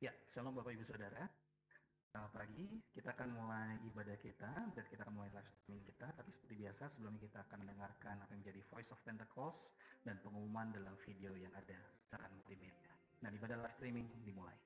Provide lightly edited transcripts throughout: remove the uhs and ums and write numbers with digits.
Ya, shalom Bapak Ibu Saudara. Selamat pagi, kita akan mulai ibadah kita dan kita akan mulai live streaming kita. Tapi seperti biasa, sebelumnya kita akan mendengarkan apa yang menjadi Voice of Pentecost dan pengumuman dalam video yang ada secara multimedia. Dan ibadah live streaming dimulai.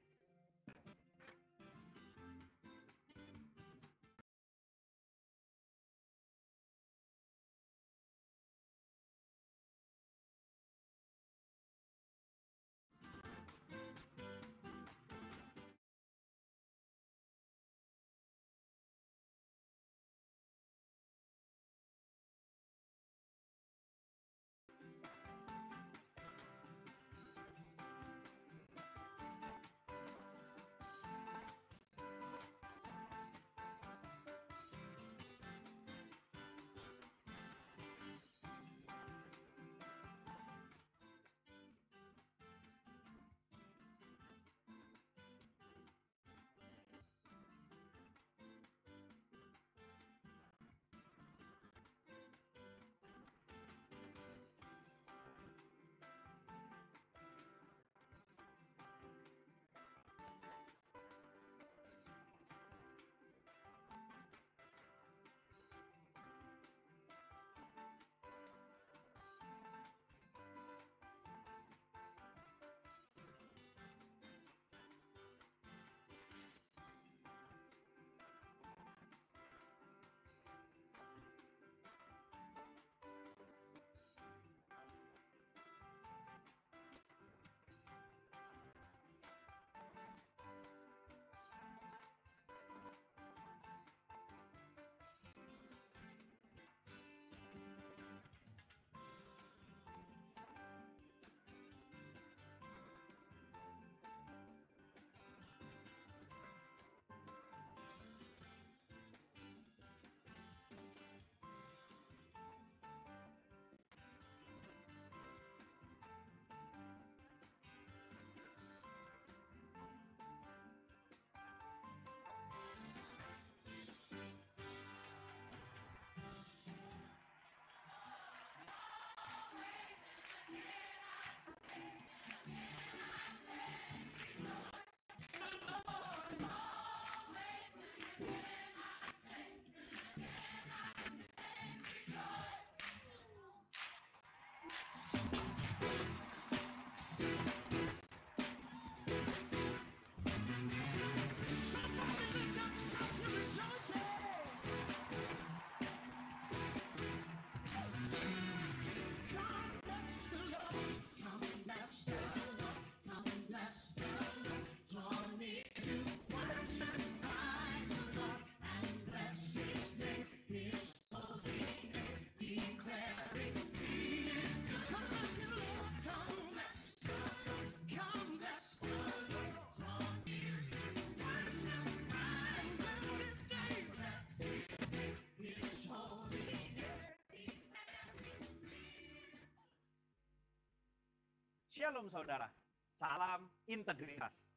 Shalom saudara, salam integritas.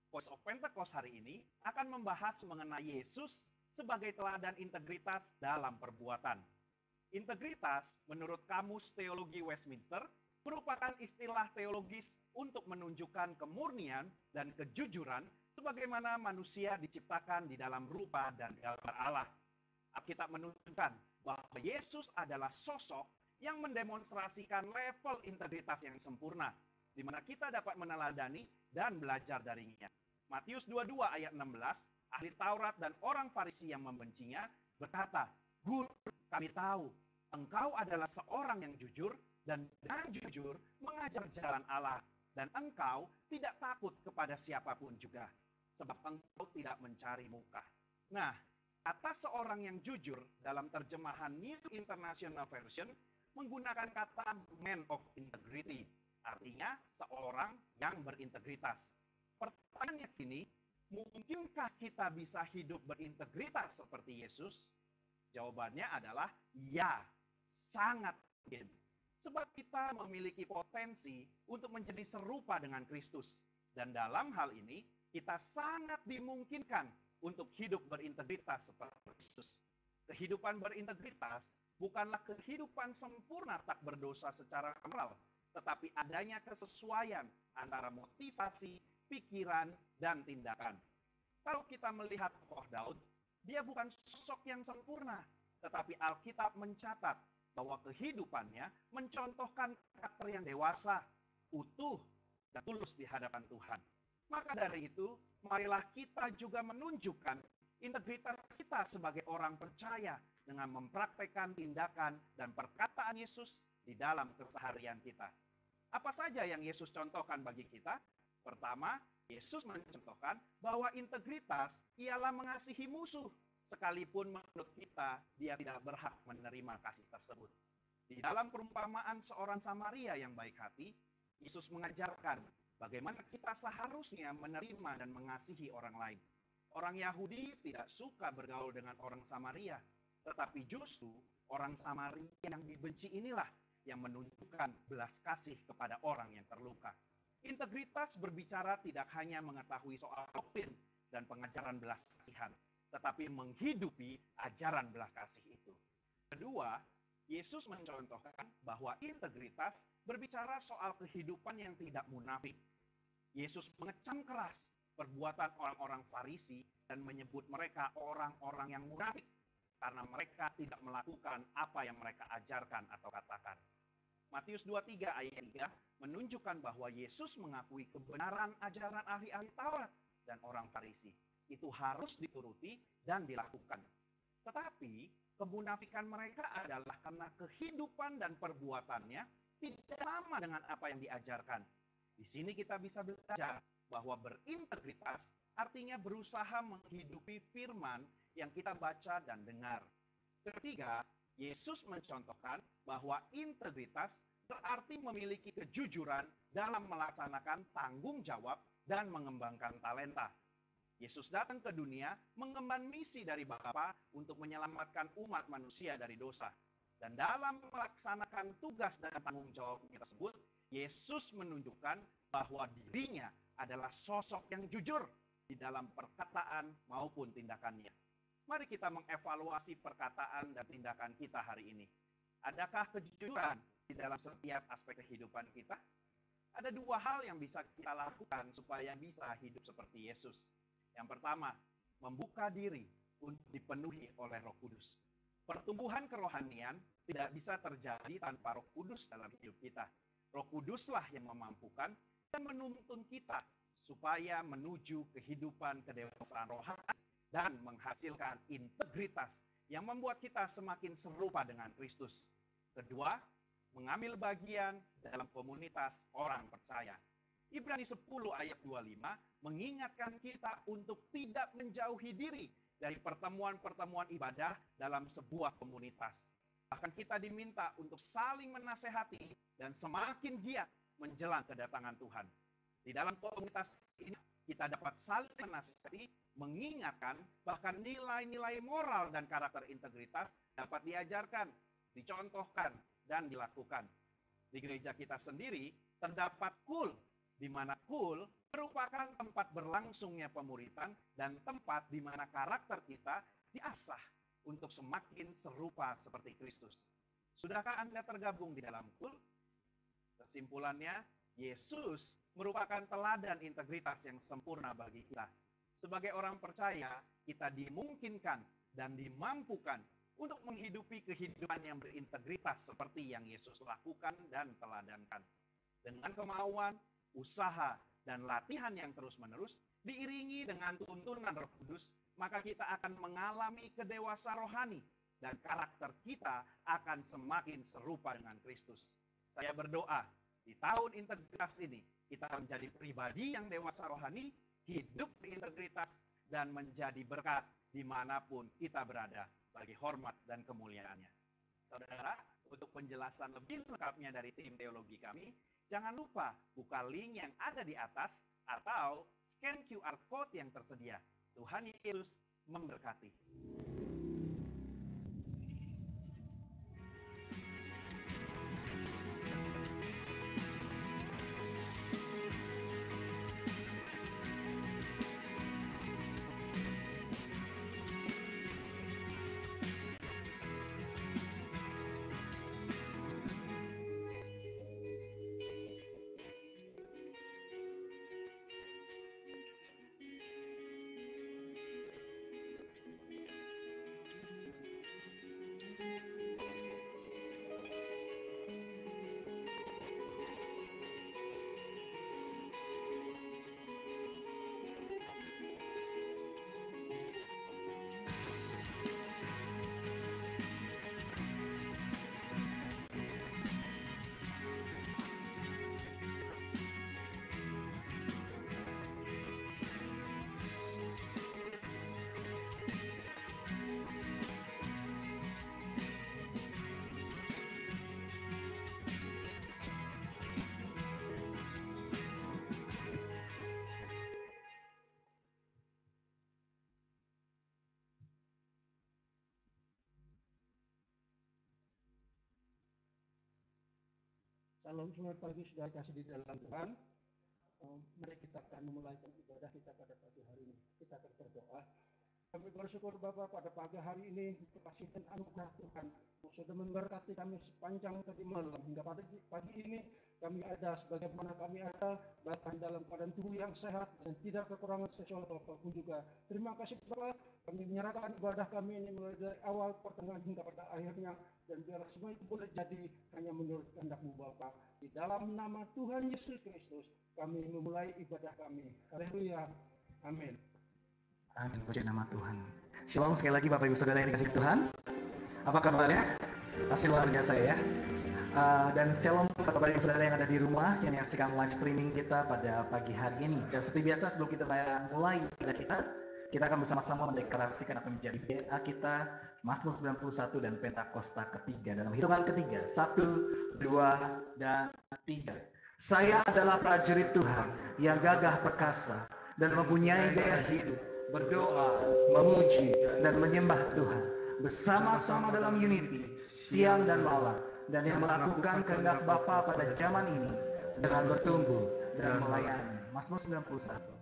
Voice of Pentecost hari ini akan membahas mengenai Yesus sebagai teladan integritas dalam perbuatan. Integritas menurut Kamus Teologi Westminster merupakan istilah teologis untuk menunjukkan kemurnian dan kejujuran sebagaimana manusia diciptakan di dalam rupa dan gambar Allah. Alkitab menunjukkan bahwa Yesus adalah sosok yang mendemonstrasikan level integritas yang sempurna, di mana kita dapat meneladani dan belajar darinya. Matius 22 ayat 16, ahli Taurat dan orang Farisi yang membencinya berkata, "Guru, kami tahu engkau adalah seorang yang jujur dan dengan jujur mengajar jalan Allah, dan engkau tidak takut kepada siapapun juga, sebab engkau tidak mencari muka." Nah, kata seorang yang jujur dalam terjemahan New International Version menggunakan kata man of integrity, artinya seorang yang berintegritas. Pertanyaannya kini, mungkinkah kita bisa hidup berintegritas seperti Yesus? Jawabannya adalah ya, sangat mungkin. Sebab kita memiliki potensi untuk menjadi serupa dengan Kristus. Dan dalam hal ini, kita sangat dimungkinkan untuk hidup berintegritas seperti Kristus. Kehidupan berintegritas bukanlah kehidupan sempurna tak berdosa secara moral, tetapi adanya kesesuaian antara motivasi, pikiran, dan tindakan. Kalau kita melihat tokoh Daud, dia bukan sosok yang sempurna, tetapi Alkitab mencatat bahwa kehidupannya mencontohkan karakter yang dewasa, utuh, dan tulus di hadapan Tuhan. Maka dari itu, marilah kita juga menunjukkan integritas kita sebagai orang percaya dengan mempraktekkan tindakan dan perkataan Yesus di dalam keseharian kita. Apa saja yang Yesus contohkan bagi kita? Pertama, Yesus mencontohkan bahwa integritas ialah mengasihi musuh, sekalipun menurut kita dia tidak berhak menerima kasih tersebut. Di dalam perumpamaan seorang Samaria yang baik hati, Yesus mengajarkan bagaimana kita seharusnya menerima dan mengasihi orang lain. Orang Yahudi tidak suka bergaul dengan orang Samaria, tetapi justru orang Samaria yang dibenci inilah yang menunjukkan belas kasih kepada orang yang terluka. Integritas berbicara tidak hanya mengetahui soal doktrin dan pengajaran belas kasihan, tetapi menghidupi ajaran belas kasih itu. Kedua, Yesus mencontohkan bahwa integritas berbicara soal kehidupan yang tidak munafik. Yesus mengecam keras perbuatan orang-orang Farisi dan menyebut mereka orang-orang yang munafik karena mereka tidak melakukan apa yang mereka ajarkan atau katakan. Matius 23 ayat 3 menunjukkan bahwa Yesus mengakui kebenaran ajaran ahli-ahli Taurat dan orang Farisi. Itu harus dituruti dan dilakukan. Tetapi kemunafikan mereka adalah karena kehidupan dan perbuatannya tidak sama dengan apa yang diajarkan. Di sini kita bisa belajar bahwa berintegritas artinya berusaha menghidupi firman yang kita baca dan dengar. Ketiga, Yesus mencontohkan bahwa integritas berarti memiliki kejujuran dalam melaksanakan tanggung jawab dan mengembangkan talenta. Yesus datang ke dunia mengemban misi dari Bapa untuk menyelamatkan umat manusia dari dosa. Dan dalam melaksanakan tugas dan tanggung jawabnya tersebut, Yesus menunjukkan bahwa dirinya adalah sosok yang jujur di dalam perkataan maupun tindakannya. Mari kita mengevaluasi perkataan dan tindakan kita hari ini. Adakah kejujuran di dalam setiap aspek kehidupan kita? Ada dua hal yang bisa kita lakukan supaya bisa hidup seperti Yesus. Yang pertama, membuka diri untuk dipenuhi oleh Roh Kudus. Pertumbuhan kerohanian tidak bisa terjadi tanpa Roh Kudus dalam hidup kita. Roh Kuduslah yang memampukan dan menuntun kita supaya menuju kehidupan kedewasaan rohani dan menghasilkan integritas yang membuat kita semakin serupa dengan Kristus. Kedua, mengambil bagian dalam komunitas orang percaya. Ibrani 10 ayat 25 mengingatkan kita untuk tidak menjauhi diri dari pertemuan-pertemuan ibadah dalam sebuah komunitas. Bahkan kita diminta untuk saling menasehati dan semakin giat menjelang kedatangan Tuhan. Di dalam komunitas ini kita dapat saling menasihati, mengingatkan, bahkan nilai-nilai moral dan karakter integritas dapat diajarkan, dicontohkan, dan dilakukan. Di gereja kita sendiri terdapat KUL, di mana KUL merupakan tempat berlangsungnya pemuritan dan tempat di mana karakter kita diasah untuk semakin serupa seperti Kristus. Sudahkah Anda tergabung di dalam KUL? Kesimpulannya, Yesus merupakan teladan integritas yang sempurna bagi kita. Sebagai orang percaya, kita dimungkinkan dan dimampukan untuk menghidupi kehidupan yang berintegritas seperti yang Yesus lakukan dan teladankan. Dengan kemauan, usaha, dan latihan yang terus-menerus, diiringi dengan tuntunan Roh Kudus, maka kita akan mengalami kedewasaan rohani dan karakter kita akan semakin serupa dengan Kristus. Saya berdoa, di tahun integritas ini, kita menjadi pribadi yang dewasa rohani, hidup berintegritas, dan menjadi berkat dimanapun kita berada, bagi hormat dan kemuliaannya. Saudara, untuk penjelasan lebih lengkapnya dari tim teologi kami, jangan lupa buka link yang ada di atas atau scan QR Code yang tersedia. Tuhan Yesus memberkati. Salam selamat pagi saudara kasih di dalam Tuhan. Mari kita akan memulai ibadah kita pada pagi hari ini. Kita akan berdoa. Kami bersyukur Bapa pada pagi hari ini untuk kasih dan anugerah Tuhan sudah memberkati kami sepanjang tadi malam hingga pada pagi ini kami ada sebagaimana kami ada, bahkan dalam keadaan tubuh yang sehat dan tidak kekurangan sesuatu apapun juga. Terima kasih Bapa, kami menyerahkan ibadah kami ini mulai dari awal pertengahan hingga pada akhirnya, dan biarlah semua itu boleh jadi hanya menurut kehendak-Mu Bapa. Di dalam nama Tuhan Yesus Kristus kami memulai ibadah kami. Haleluya. Amin. Amin, puji nama Tuhan. Shalom sekali lagi Bapak Ibu Saudara yang dikasihi Tuhan. Apa kabarnya? Pasti luar biasa ya. Dan shalom kepada Bapak Ibu Saudara yang ada di rumah yang menyaksikan live streaming kita pada pagi hari ini. Dan seperti biasa sebelum kita mulai ibadah kita akan bersama-sama mendeklarasikan apa yang menjadi BA kita, Mazmur 91 dan Pentakosta ketiga. Dalam hitungan ketiga, 1, 2, dan 3. Saya adalah prajurit Tuhan yang gagah perkasa dan mempunyai gaya hidup, berdoa, memuji, dan menyembah Tuhan bersama-sama dalam unity, siang dan malam, dan yang melakukan kehendak Bapa pada zaman ini dengan bertumbuh dan melayani. Mazmur 91.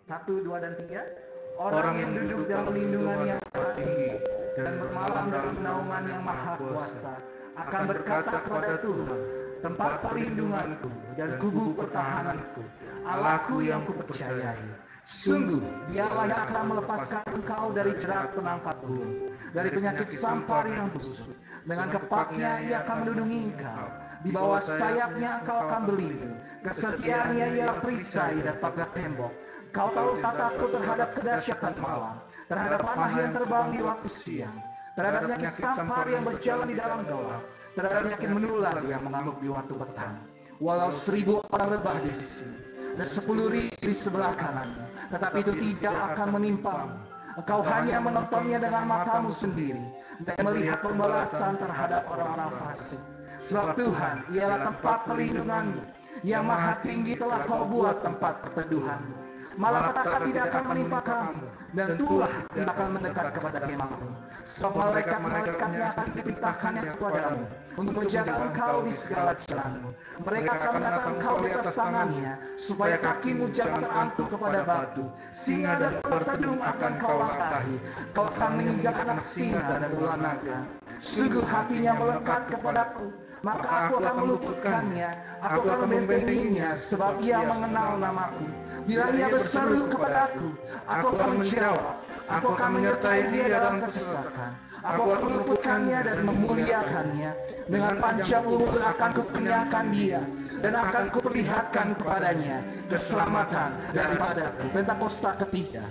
1, 2, dan 3. Orang yang duduk dalam lindungan yang maha tinggi dan bermalam dalam naungan yang maha kuasa akan berkata kepada Tuhan, tempat perlindunganku dan kubu pertahananku, Allahku yang kupercayai. Sungguh, dialah yang akan melepaskan engkau dari jerat penangkap burung, dari penyakit sampar yang busuk. Dengan kepaknya ia akan melindungi engkau. Di bawah sayapnya engkau akan berlindung. Kesetiaannya ialah perisai dan pagar tembok. Kau tahu saat takut terhadap kedahsyatan malam, terhadap panah yang terbang di waktu siang, terhadap penyakit sampar yang berjalan di dalam gelap, terhadap penyakit menular yang mengamuk di waktu petang. Walau 1000 orang rebah di sisi dan 10.000 di sebelah kanan, tetapi itu tidak akan menimpamu. Engkau hanya menontonnya dengan matamu sendiri dan melihat pembalasan terhadap orang-orang fasik. Sebab Tuhan ialah tempat perlindunganmu, yang maha tinggi telah kau buat tempat perteduhanmu. Malapetaka tidak akan menimpa kamu, dan tulah tidak akan mendekat kepada kemahmu. Sebab malaikat-malaikatnya akan diperintahkannya kepadamu untuk menjaga engkau di segala jalanmu. Mereka akan menatang engkau di atas tangannya, supaya kakimu jangan terantuk kepada batu. Singa dan ular tedung akan kau langkahi. Kau akan menginjak anak singa dan ular naga. Sungguh hatinya melekat kepadaku, maka aku akan meluputkannya. Aku akan membentenginya, sebab ia mengenal namaku. Bila ia berseru kepadaku, aku akan menjawab. Aku akan menyertai dia dalam kesesakan. Aku akan meluputkannya dan memuliakannya. Dengan panjang umur akan kukenyangkan dia, dan akan kuperlihatkan kepadanya keselamatan daripadaku. Pentakosta ketiga.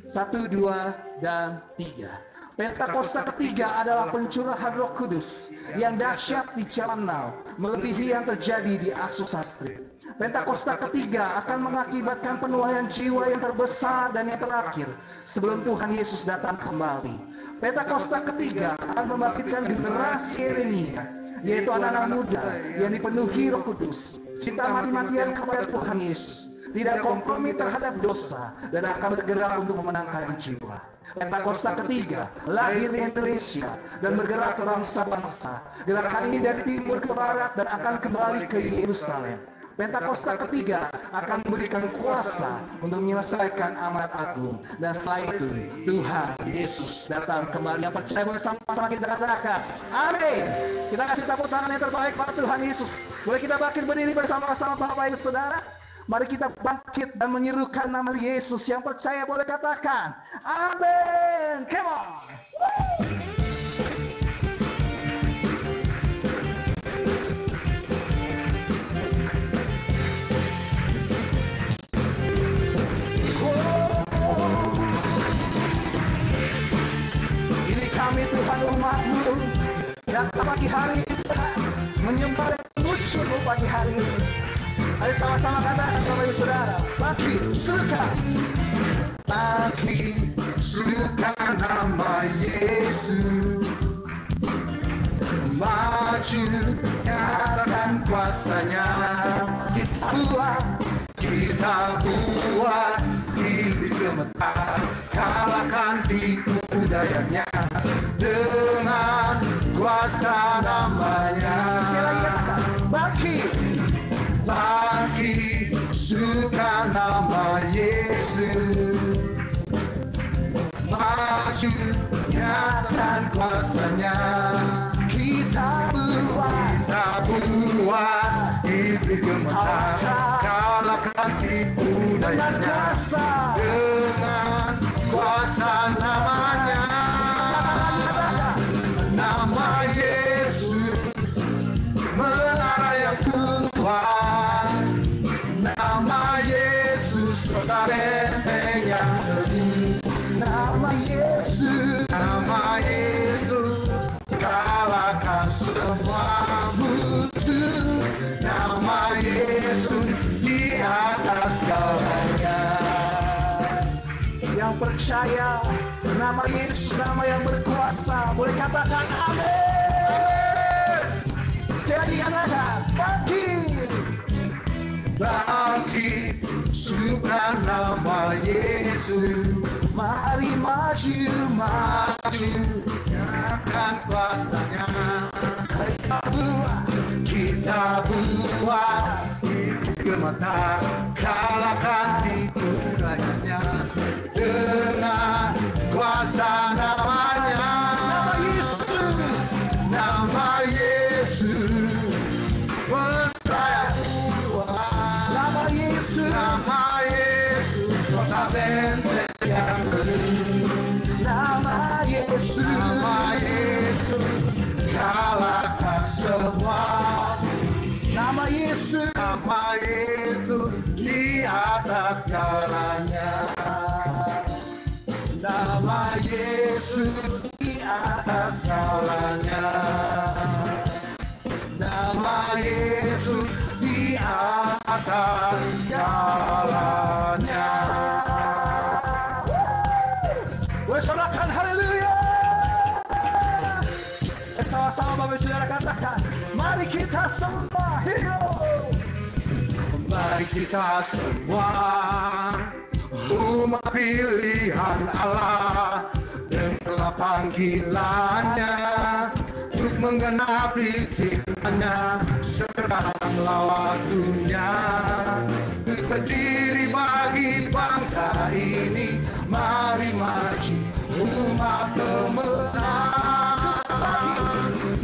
1, 2, dan 3. Pentakosta ketiga adalah pencurahan Roh Kudus yang dahsyat di zaman now, melebihi yang terjadi di Asus Sastri. Pentakosta ketiga akan mengakibatkan penuaian jiwa yang terbesar dan yang terakhir sebelum Tuhan Yesus datang kembali. Pentakosta ketiga akan membangkitkan generasi Yeremia, yaitu anak-anak muda yang dipenuhi Roh Kudus, cinta mati-matian kepada Tuhan Yesus, tidak kompromi terhadap dosa, dan akan bergerak untuk memenangkan jiwa. Pentakosta ketiga lahir di Indonesia dan bergerak ke bangsa-bangsa. Gerakan ini dari timur ke barat dan akan kembali ke Yerusalem. Pentakosta ketiga akan memberikan kuasa untuk menyelesaikan amanat agung, dan setelah itu Tuhan Yesus datang kembali. Yang percaya bersama-sama kita katakan amin. Kita kasih tepuk tangan yang terbaik pada Tuhan Yesus. Boleh kita bangkit berdiri bersama-sama Bapak Ibu Saudara. Mari kita bangkit dan menyerukan nama Yesus. Yang percaya boleh katakan amin. Come on. Ini kami Tuhan umat-Mu yang pagi hari ini menyembah dan memuji-Mu pagi hari ini. Mari sama-sama katakan Bapak Ibu Saudara, bangkit, serukan. Bangkit, serukan nama Yesus. Maju, nyatakan kuasanya. Kita buat iblis sementara, kalahkan tipu dayanya dengan kuasa namanya. Sekali lagi katakan, nyatakan kuasanya. Kita buat iblis gemetar, kalahkan tipu dayanya dengan kuasa namanya. Nama Yesus menara yang kuat, nama Yesus kota benteng yang teguh. Nama Yesus kalahkan semua musuh. Nama Yesus di atas segalanya. Yang percaya nama Yesus, nama yang berkuasa, boleh katakan amin. Sekali katakan bangkit, suka nama Yesus. Mari maju, nyatakan kuasanya. Kita buat gemetar, kalahkan tipu dayanya dengan kuasa namanya. Nama Yesus nama Yesus kota benteng yang teguh. Nama Yesus kalahkan semua. Nama Yesus di atas segalanya. Nama Yesus di atas segalanya. Nama Yesus di atas segalanya. Bersorakan haleluya. Sama-sama Bapak Saudara katakan, mari kita sembah hidup. Mari kita semua umat pilihan Allah, dengarlah panggilannya untuk menggenapi firman-Nya. Sekaranglah waktunya untuk berdiri bagi bangsa ini. Mari maju umat pemenang,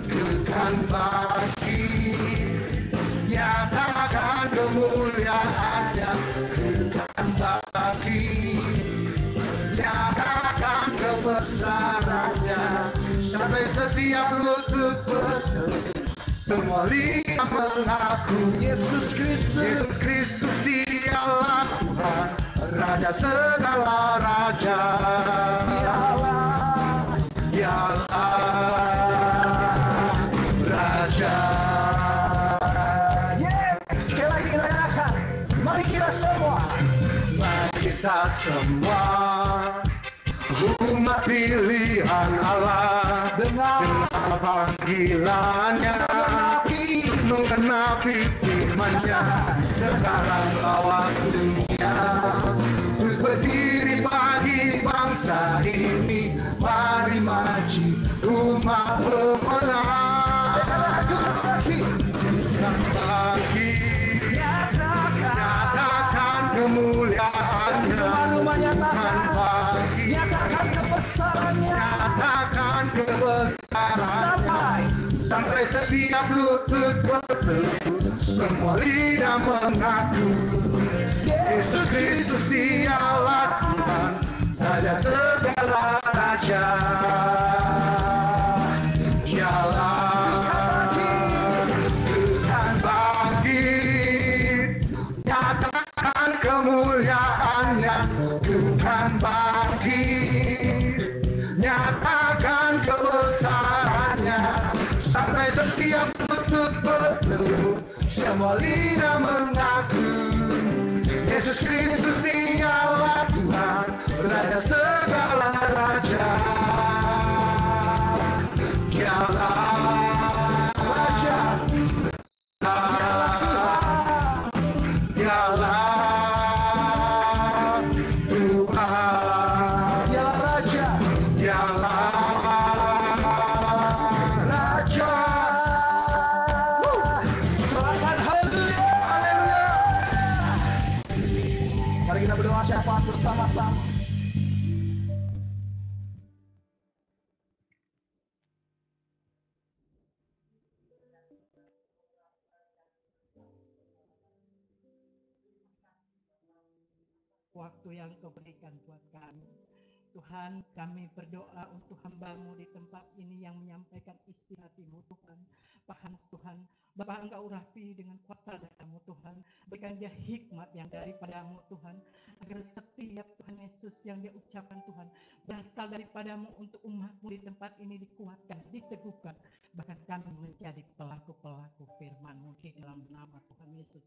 tekan bangkit, nyatakan kemuliaan-Nya. Tekan bangkit, nyatakan kebesaran-Nya, sampai setiap lutut bertelut, semua lidah mengaku Yesus Kristus dialah Tuhan, Raja segala raja. Dialah Raja. Yes, sekali lagi kita katakan, mari kita semua umat pilihan Allah, dengar panggilannya, menggenapi firman-Nya. Sekaranglah waktunya untuk berdiri bagi bangsa ini. Mari maju umat pemenang, nyatakan kemuliaan-Nya. Nyatakan kebesaran-Nya, sampai setiap lutut bertelut, semua lidah mengaku Yesus Kristus dialah Tuhan, Raja segala raja. Dialah Tuhan bangkit, nyatakan kemuliaan-Nya. Tuhan bangkit, nyatakan kebesaran-Nya, sampai setiap lutut bertelut, semua lidah mengaku Yesus Kristus dialah Tuhan, Raja segala raja. Dialah Raja, dialah Tuhan, dialah Raja, dialah Raja. Selamat haleluya, haleluya. Mari kita berdoa syafaat bersama-sama. waktu yang Kau berikan buat kami. Tuhan, kami berdoa untuk hamba-Mu di tempat ini yang menyampaikan isi hati-Mu, Tuhan. Tuhan, Bapa, Engkau urapi dengan kuasa darah-Mu, Tuhan. Berikan dia hikmat yang daripada-Mu, Tuhan. Agar setiap Tuhan Yesus yang dia ucapkan, Tuhan, berasal daripada-Mu untuk umat-Mu di tempat ini dikuatkan, diteguhkan. Bahkan kami menjadi pelaku-pelaku firman-Mu di dalam nama Tuhan Yesus.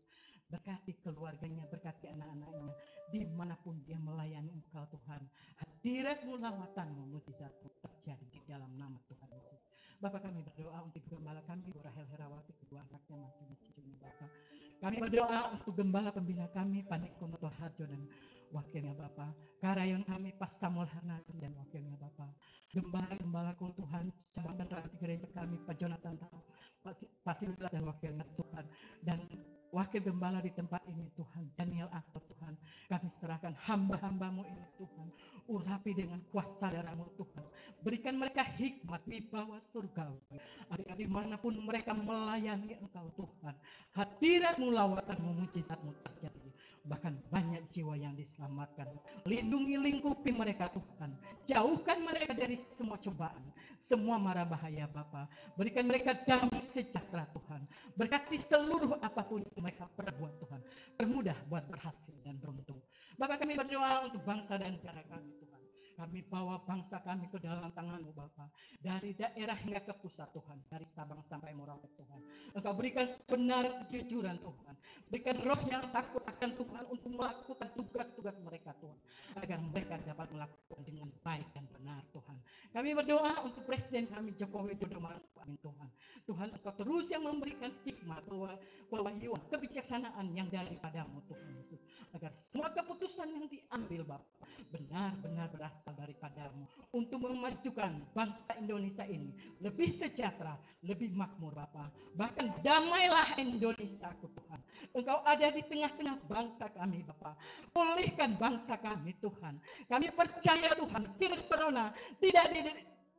Berkati keluarganya, berkati anak-anaknya, dimanapun dia melayani Engkau, Tuhan. Hadirat-Mu, lawatan-Mu, mujizat-Mu terjadi di dalam nama Tuhan Yesus. Bapak, kami berdoa untuk gembala kami, Bu Rahel Herawati, kedua anaknya, mantunya, cucunya, Bapak. Kami berdoa untuk gembala pembina kami, Panik Konoto Harjo dan wakilnya Bapak. Karayon kami, Pas Samuel Harnadi dan wakilnya Bapak. Gembala Kul Tuhan, cabang dan rakyat gereja kami, Pak Jonathan Tahu, Pak Silas dan wakilnya Tuhan. Dan wakil gembala di tempat ini Tuhan, Daniel Anto Tuhan, kami serahkan hamba-hamba-Mu ini Tuhan, urapi dengan kuasa darah-Mu Tuhan, berikan mereka hikmat wibawa surgawi, agar dimanapun mereka melayani Engkau Tuhan, hadirat-Mu, lawatan-Mu, mujizat-Mu terjadi, bahkan banyak jiwa yang diselamatkan. Lindungi, lingkupi mereka Tuhan, jauhkan mereka dari semua cobaan, semua mara bahaya Bapa, berikan mereka damai sejahtera Tuhan, berkati seluruh apapun yang mereka perbuat Tuhan, permudah buat berhasil dan beruntung. Bapak, kami berdoa untuk bangsa dan negara kami Tuhan. Kami bawa bangsa kami ke dalam tangan-Mu Bapa, dari daerah hingga ke pusat Tuhan, dari Sabang sampai Merauke Tuhan. Engkau berikan kebenaran, kejujuran Tuhan, berikan roh yang takut akan Tuhan untuk melakukan tugas-tugas mereka Tuhan, agar mereka dapat melakukan dengan baik dan benar Tuhan. Kami berdoa untuk Presiden kami Joko Widodo Maruf Amin Tuhan. Tuhan, Engkau terus yang memberikan hikmat, pewahyuan, kebijaksanaan yang daripada-Mu Tuhan Yesus, agar semua keputusan yang diambil Bapa benar-benar berasal daripada-Mu untuk memajukan bangsa Indonesia ini lebih sejahtera, lebih makmur Bapa. Bahkan damailah Indonesia Tuhan. Engkau ada di tengah-tengah bangsa kami Bapa. Pulihkan bangsa kami Tuhan. Kami percaya Tuhan, virus corona tidak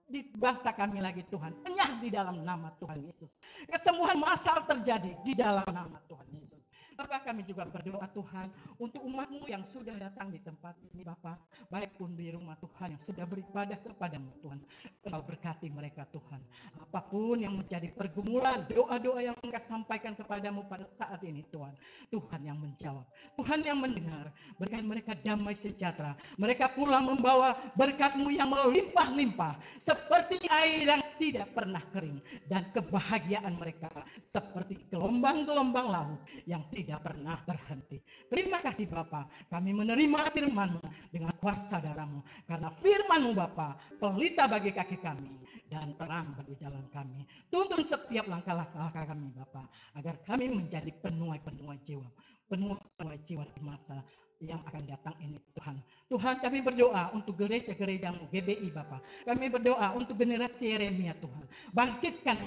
di bangsa kami lagi Tuhan. Enyah di dalam nama Tuhan Yesus. Kesembuhan massal terjadi di dalam nama Tuhan Yesus. Bapak, kami juga berdoa Tuhan untuk umat-Mu yang sudah datang di tempat ini Bapak, baik pun di rumah Tuhan yang sudah beribadah kepada-Mu Tuhan. Engkau berkati mereka Tuhan. Apapun yang menjadi pergumulan, doa-doa yang mereka sampaikan kepada-Mu pada saat ini Tuhan, Tuhan yang menjawab, Tuhan yang mendengar. Berikan mereka damai sejahtera. Mereka pulang membawa berkat-Mu yang melimpah-limpah, seperti air yang tidak pernah kering, dan kebahagiaan mereka seperti gelombang-gelombang laut yang tidak pernah berhenti. Terima kasih Bapa, kami menerima firman-Mu dengan kuasa darah-Mu, karena firman-Mu Bapa pelita bagi kaki kami dan terang bagi jalan kami. Tuntun setiap langkah-langkah kami Bapa, agar kami menjadi penuai-penuai jiwa, penuai jiwa di masa yang akan datang ini Tuhan. Tuhan, kami berdoa untuk gereja-gereja-Mu GBI Bapa. Kami berdoa untuk generasi Yeremia Tuhan. Bangkitkan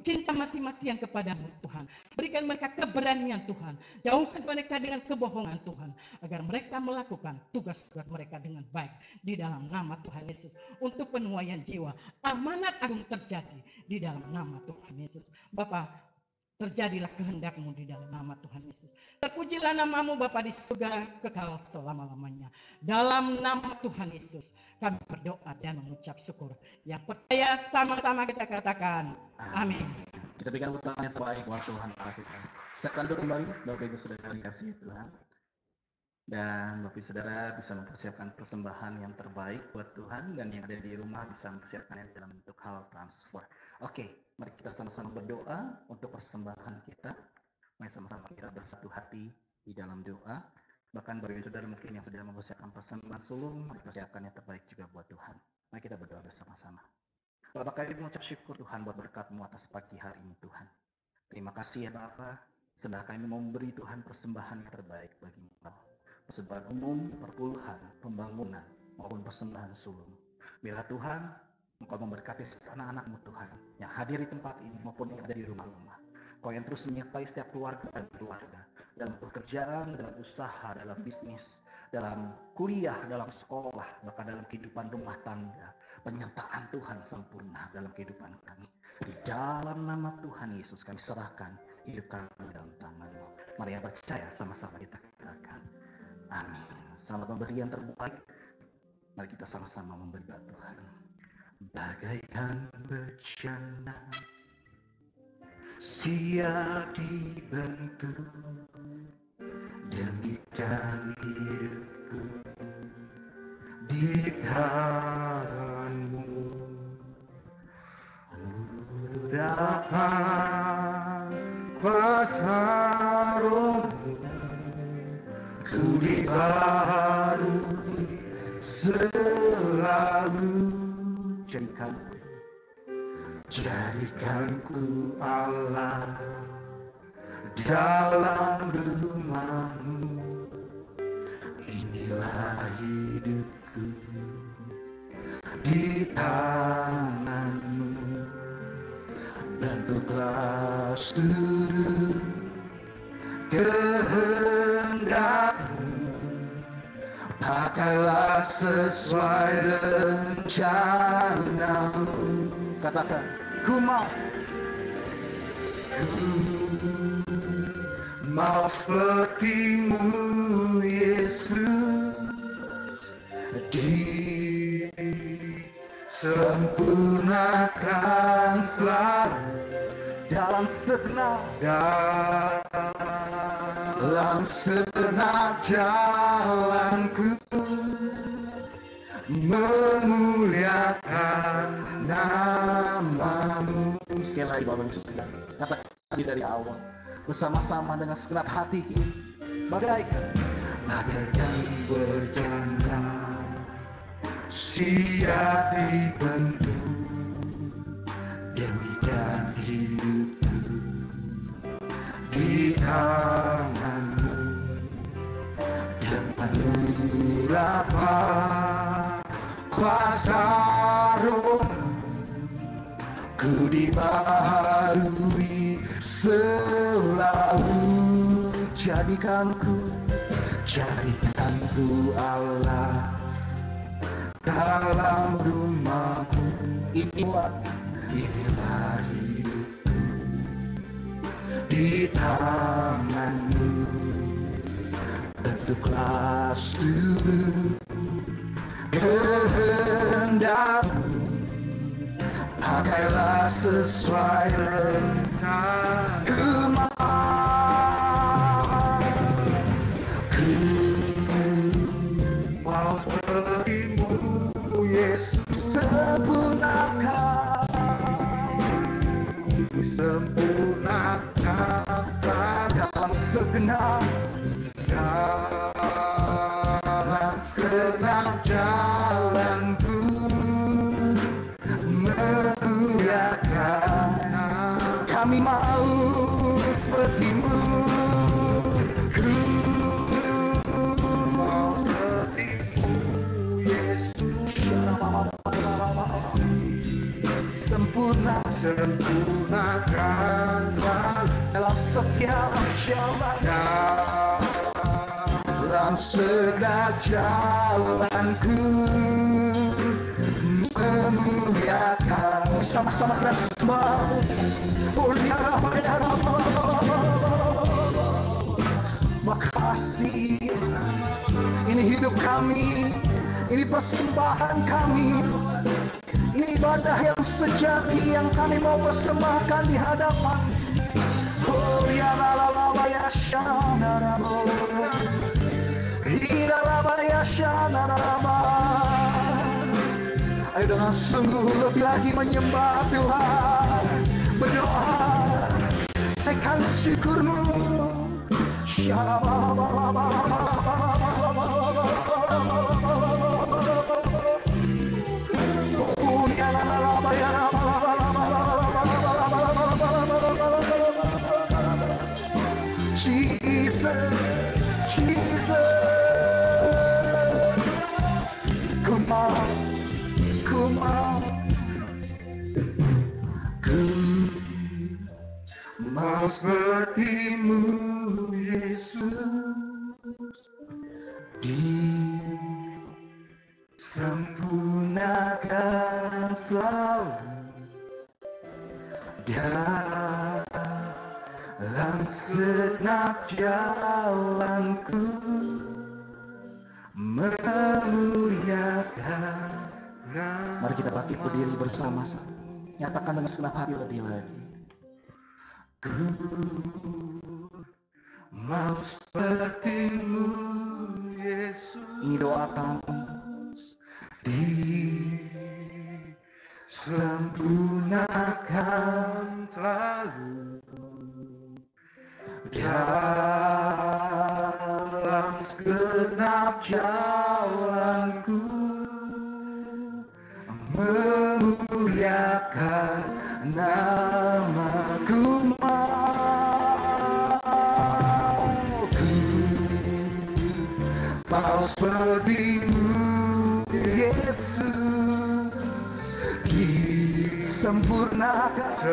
cinta mati-matian kepada-Mu Tuhan. Berikan mereka keberanian Tuhan. Jauhkan mereka dengan kebohongan Tuhan, agar mereka melakukan tugas-tugas mereka dengan baik di dalam nama Tuhan Yesus. Untuk penuaian jiwa, amanat agung terjadi di dalam nama Tuhan Yesus. Bapa, terjadilah kehendak-Mu di dalam nama Tuhan Yesus. Terpujilah nama-Mu Bapa di surga kekal selama-lamanya. Dalam nama Tuhan Yesus kami berdoa dan mengucap syukur. Yang percaya sama-sama kita katakan amin. Kita berikan tangan yang terbaik buat Tuhan Allah kita. Silakan duduk kembali, Bapak Ibu Saudara yang dikasihi Tuhan. Dan Bapak Ibu Saudara bisa mempersiapkan persembahan yang terbaik buat Tuhan, dan yang ada di rumah bisa mempersiapkannya dalam bentuk hal transfer. Oke, mari kita sama-sama berdoa untuk persembahan kita. Mari sama-sama kita bersatu hati di dalam doa. Bahkan bagi saudara mungkin yang sudah mempersiapkan persembahan sulung, mari persiapkan yang terbaik juga buat Tuhan. Mari kita berdoa bersama-sama. Bapak, kami mengucap syukur Tuhan buat berkat-Mu atas pagi hari ini Tuhan. Terima kasih ya Bapak, sedang kami memberi Tuhan persembahan yang terbaik bagi Engkau. Persembahan umum, perpuluhan, pembangunan, maupun persembahan sulung. Bila Tuhan, Engkau memberkati anak-anak-Mu Tuhan, yang hadir di tempat ini maupun yang ada di rumah-rumah. Kau yang terus menyertai setiap keluarga dan keluarga, dalam pekerjaan, dalam usaha, dalam bisnis, dalam kuliah, dalam sekolah, bahkan dalam kehidupan rumah tangga. Penyertaan Tuhan sempurna dalam kehidupan kami. Di dalam nama Tuhan Yesus kami serahkan hidup kami dalam tangan-Mu. Mari yang percaya sama-sama kita katakan Amin. Selamat memberi yang terbaik. Mari kita sama-sama memberi buat Tuhan. Bagaikan bejana siap dibentuk, demikian hidupku di tanganmu. Urapan kuasa rohmu ku dibaharui selalu. Jadikanku Allah dalam rumahmu. Inilah hidupku di tanganmu. Bentuklah seluruh kehendakmu. Pakailah sesuai rencanamu. Katakan, ku mau sepertimu Yesus, disempurnakan selalu dalam segenap jalanku, memuliakan namamu. Sekali lagi Bapak Ibu Saudara, katakan dari awal bersama-sama dengan segenap hati ini. Bagaikan bejana siap dibentuk, demikian hidupku di tanganmu. Dengan urapan kuasa rohmu ku dibaharui selalu. Jadikanku Allah dalam rumahmu. Inilah hidupku di tanganmu. Bentuklah seluruh kehendakmu. Pakailah sesuai rencana. Ku mau sepertimu Yesus, sempurnakan dalam segenap jalanku, memuliakan. Kami mau sepertimu, ku mau sepertimu Yesus, sempurnakan dalam setiap jalan, dalam segala jalanku, memuliakan. Sama-sama kita sembah. Makasih, ini hidup kami, ini persembahan kami, ini ibadah yang sejati yang kami mau persembahkan di hadapan. Oh ya la la la la ya shana rabo, ira raba ya shana raba. Ayo dengan sungguh lebih lagi menyembah Tuhan, berdoa, naikkan syukurmu. Jesus, come on, mau sepertimu Yesus, disempurnakan selalu dalam segenap jalanku, memuliakan. Mari kita bangkit berdiri bersama-sama. Nyatakan dengan segenap hati lebih lagi. Ku mau seperti-Mu, Yesus. Ini doa kami. Disempurnakan selalu dalam segenap jalanku, memuliakan nama-Ku. Mau seperti-Mu, Yesus. Sempurnakan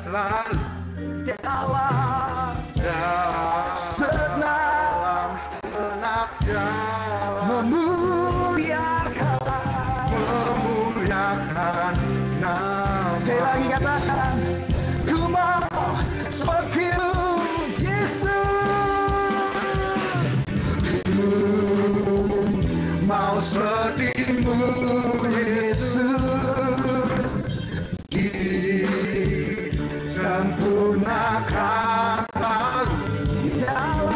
selalu dalam segenap jalan, memuliakan nama. Sekali lagi katakan, ku mau seperti-Mu, Yesus. Ku mau seperti-Mu, Yesus. Sempurnakan selalu dalam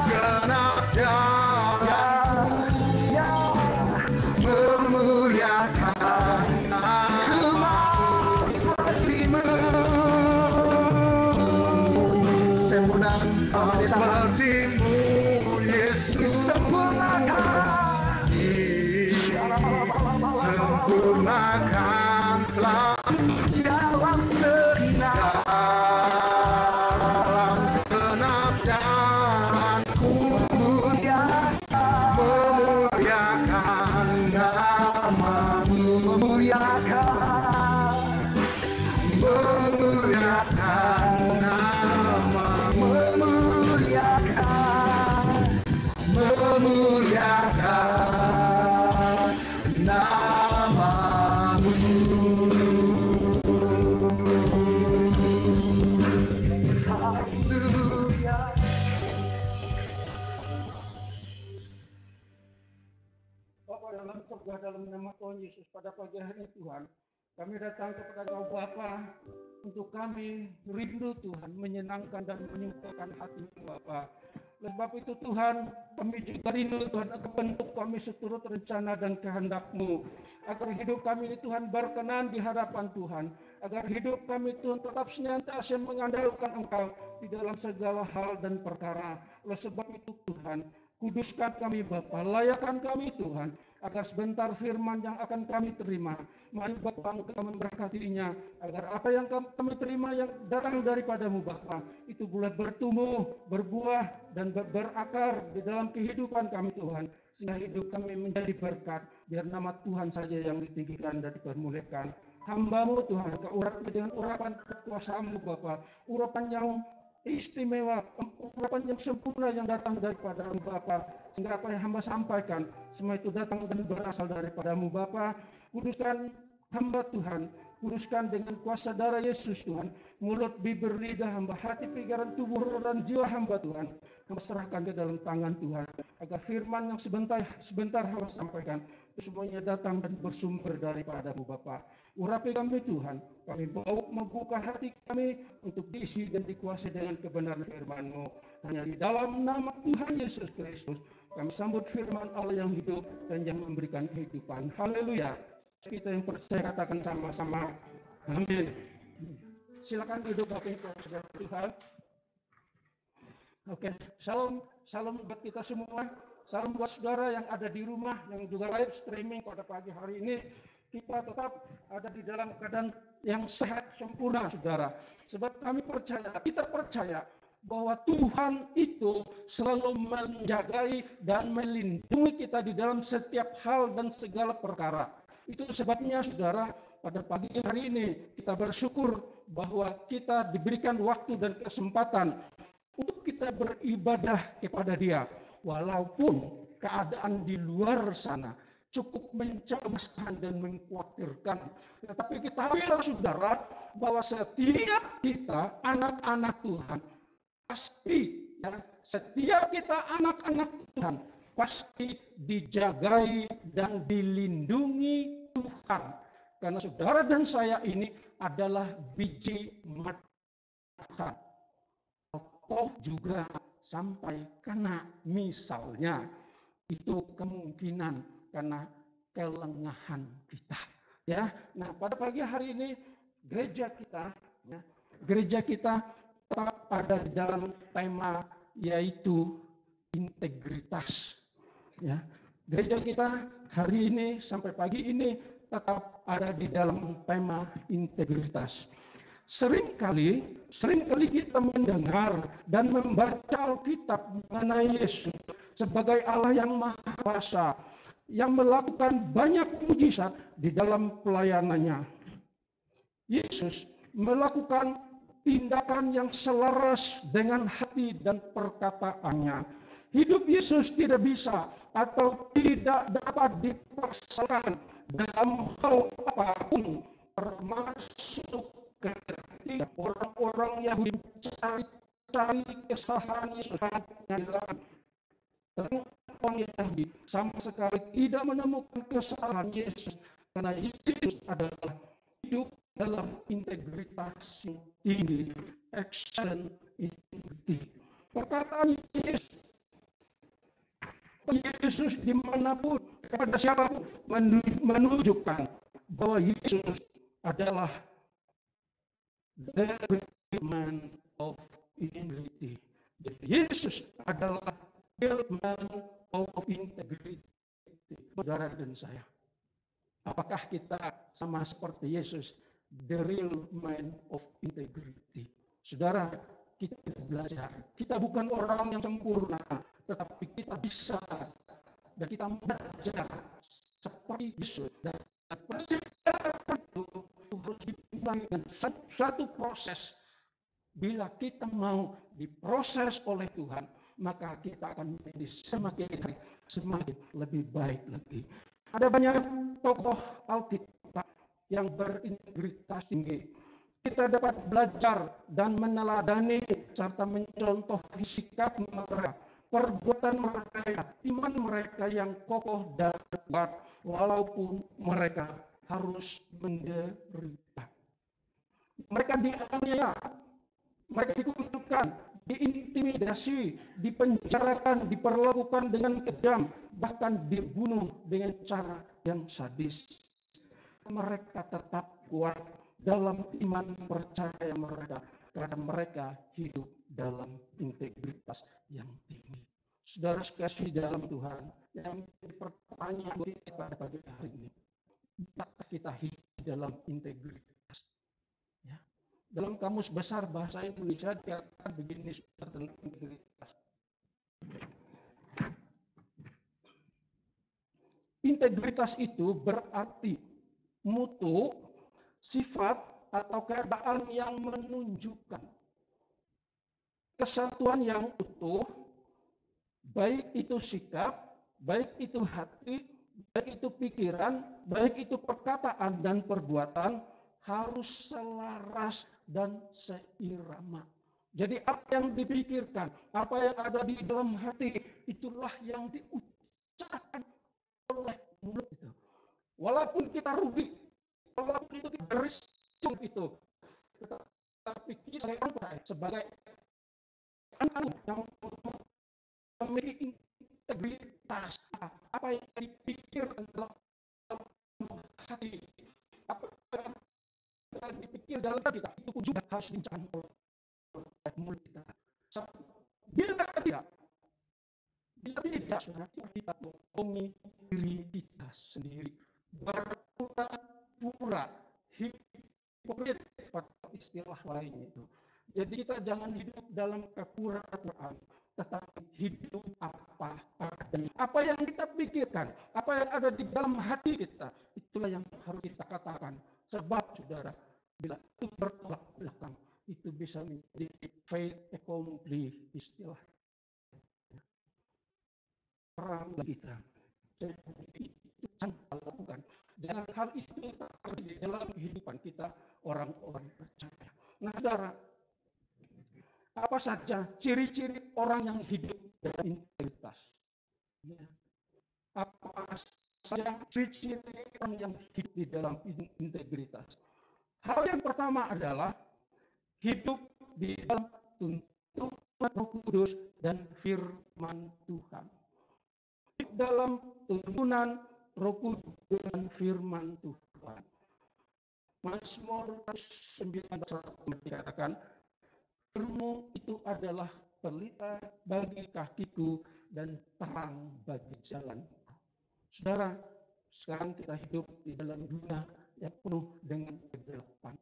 segenap jalan, memuliakan nama. Seperti-Mu, sempurnakan seperti-Mu, Yesus. Sempurnakan selalu dalam segenap jalanku, memuliakan nama-Mu, memuliakan nama-Mu, memuliakan nama-Mu. Haleluya. Bapa dalam surga, dalam nama Tuhan Yesus, pada pagi hari ini Tuhan, kami datang kepada Engkau Bapa, untuk kami rindu Tuhan, menyenangkan dan menyukakan hati Bapa. Oleh sebab itu Tuhan, kami juga rindu Tuhan, agar bentuk kami seturut rencana dan kehendak-Mu, agar hidup kami ini Tuhan berkenan di hadapan Tuhan, agar hidup kami Tuhan tetap senantiasa mengandalkan Engkau di dalam segala hal dan perkara. Oleh sebab itu Tuhan, kuduskan kami Bapa, layakkan kami Tuhan, agar sebentar firman yang akan kami terima, mari Bapa Engkau memberkatinya, agar apa yang kami terima yang datang daripada-Mu Bapa, itu boleh bertumbuh, berbuah, dan berakar di dalam kehidupan kami Tuhan, sehingga hidup kami menjadi berkat, biar nama Tuhan saja yang ditinggikan dan dipermuliakan. Hamba-Mu Tuhan, Engkau urapi dengan urapan kekuasaan-Mu Bapa, urapan yang istimewa, urapan yang sempurna yang datang daripada-Mu Bapa, sehingga apa yang hamba sampaikan semua itu datang dan berasal daripada-Mu Bapa. Kuduskan hamba Tuhan, kuduskan dengan kuasa darah Yesus Tuhan, mulut, bibir, lidah hamba, hati, pikiran, tubuh, roh, dan jiwa hamba Tuhan, hamba serahkan ke dalam tangan Tuhan, agar firman yang sebentar hamba sampaikan itu semuanya datang dan bersumber daripada-Mu Bapa. Urapi kami Tuhan, kami mau membuka hati kami untuk diisi dan dikuasai dengan kebenaran firman-Mu. Hanya di dalam nama Tuhan Yesus Kristus, kami sambut firman Allah yang hidup dan yang memberikan kehidupan. Haleluya. Kita yang percaya katakan sama-sama. Amin. Silakan duduk Bapak Ibu Saudara Tuhan. Oke, salam buat kita semua. Salam buat saudara yang ada di rumah, yang juga live streaming pada pagi hari ini. Kita tetap ada di dalam keadaan yang sehat, sempurna, saudara. Sebab kita percaya bahwa Tuhan itu selalu menjagai dan melindungi kita di dalam setiap hal dan segala perkara. Itu sebabnya, saudara, pada pagi hari ini kita bersyukur bahwa kita diberikan waktu dan kesempatan untuk kita beribadah kepada Dia. Walaupun keadaan di luar sana cukup mencemaskan dan mengkhawatirkan. Tetapi ketahuilah saudara, bahwa setiap kita anak-anak Tuhan pasti ya, setiap kita anak-anak Tuhan pasti dijagai dan dilindungi Tuhan. Karena saudara dan saya ini adalah biji mata Tuhan. Toh juga sampai kena misalnya, itu kemungkinan karena kelengahan kita. Ya, nah pada pagi hari ini gereja kita, ya, gereja kita tetap ada di dalam tema yaitu integritas. Ya, gereja kita hari ini sampai pagi ini tetap ada di dalam tema integritas. Seringkali kita mendengar dan membaca Alkitab mengenai Yesus sebagai Allah yang Maha Kuasa, yang melakukan banyak mujizat di dalam pelayanannya. Yesus melakukan tindakan yang selaras dengan hati dan perkataannya. Hidup Yesus tidak bisa atau tidak dapat dipaksakan dalam hal apapun, termasuk ketika orang-orang Yahudi mencari kesalahan Yesus dan orang Yahudi sama sekali tidak menemukan kesalahan Yesus, karena Yesus adalah hidup dalam integritas yang tinggi, excellent integrity. Perkataan Yesus dimanapun kepada siapapun menunjukkan bahwa Yesus adalah the man of integrity. Jadi Yesus adalah the man of integrity. Saudara dan saya, apakah kita sama seperti Yesus, the real man of integrity? Saudara, kita belajar. Kita bukan orang yang sempurna, tetapi kita bisa dan kita belajar seperti Yesus. Dan persiapan itu harus dimulai dengan satu proses. Bila kita mau diproses oleh Tuhan, maka kita akan menjadi semakin lebih baik lagi. Ada banyak tokoh Alkitab yang berintegritas tinggi. Kita dapat belajar dan meneladani serta mencontoh sikap mereka, perbuatan mereka, iman mereka yang kokoh dan kuat walaupun mereka harus menderita. Mereka dianiaya, mereka dikutuk, diintimidasi, dipenjarakan, diperlakukan dengan kejam, bahkan dibunuh dengan cara yang sadis. Mereka tetap kuat dalam iman percaya mereka, karena mereka hidup dalam integritas yang tinggi. Saudara sekasih dalam Tuhan, yang pertanyaan kita pada pagi hari ini, bisakah kita hidup dalam integritas? Ya. Dalam kamus besar bahasa Indonesia dikatakan begini tentang integritas. Integritas itu berarti mutu, sifat atau keadaan yang menunjukkan kesatuan yang utuh, baik itu sikap, baik itu hati, baik itu pikiran, baik itu perkataan dan perbuatan, harus selaras dan seirama. Jadi apa yang dipikirkan, apa yang ada di dalam hati, itulah yang diucapkan oleh mulut itu. Walaupun kita rugi, walaupun itu kita berisiko itu, tetapi kita sebagai anak yang memiliki integritas, apa yang dipikirkan dalam hati, apa yang dipikir dalam kita, itu pun juga harus diucapkan oleh mulut kita. Bila tidak, kita bohongi diri kita sendiri, berpura-pura, hipokrit pada istilah lain itu. Jadi kita jangan hidup dalam kepura-puraan, tetapi hidup apa adanya. Apa yang kita pikirkan, apa yang ada di dalam hati kita, itulah yang harus kita katakan. Sebab saudara, bila itu bertolak belakang, itu bisa menjadi fait accompli istilah perang kita. Jadi itu jangan lakukan. Jangan hal itu terjadi di dalam kehidupan kita orang-orang percaya. Nah, saudara, Apa saja ciri-ciri orang yang hidup dalam integritas? Ya. Apa saja ciri-ciri orang yang hidup di dalam integritas? Hal yang pertama adalah hidup di dalam tuntunan Roh Kudus dan firman Tuhan. Hidup dalam tuntunan Roh Kudus dan firman Tuhan. Mazmur 19 dikatakan, firman itu adalah pelita bagi kakiku dan terang bagi jalan. Saudara, sekarang kita hidup di dalam dunia yang penuh dengan kegelapan.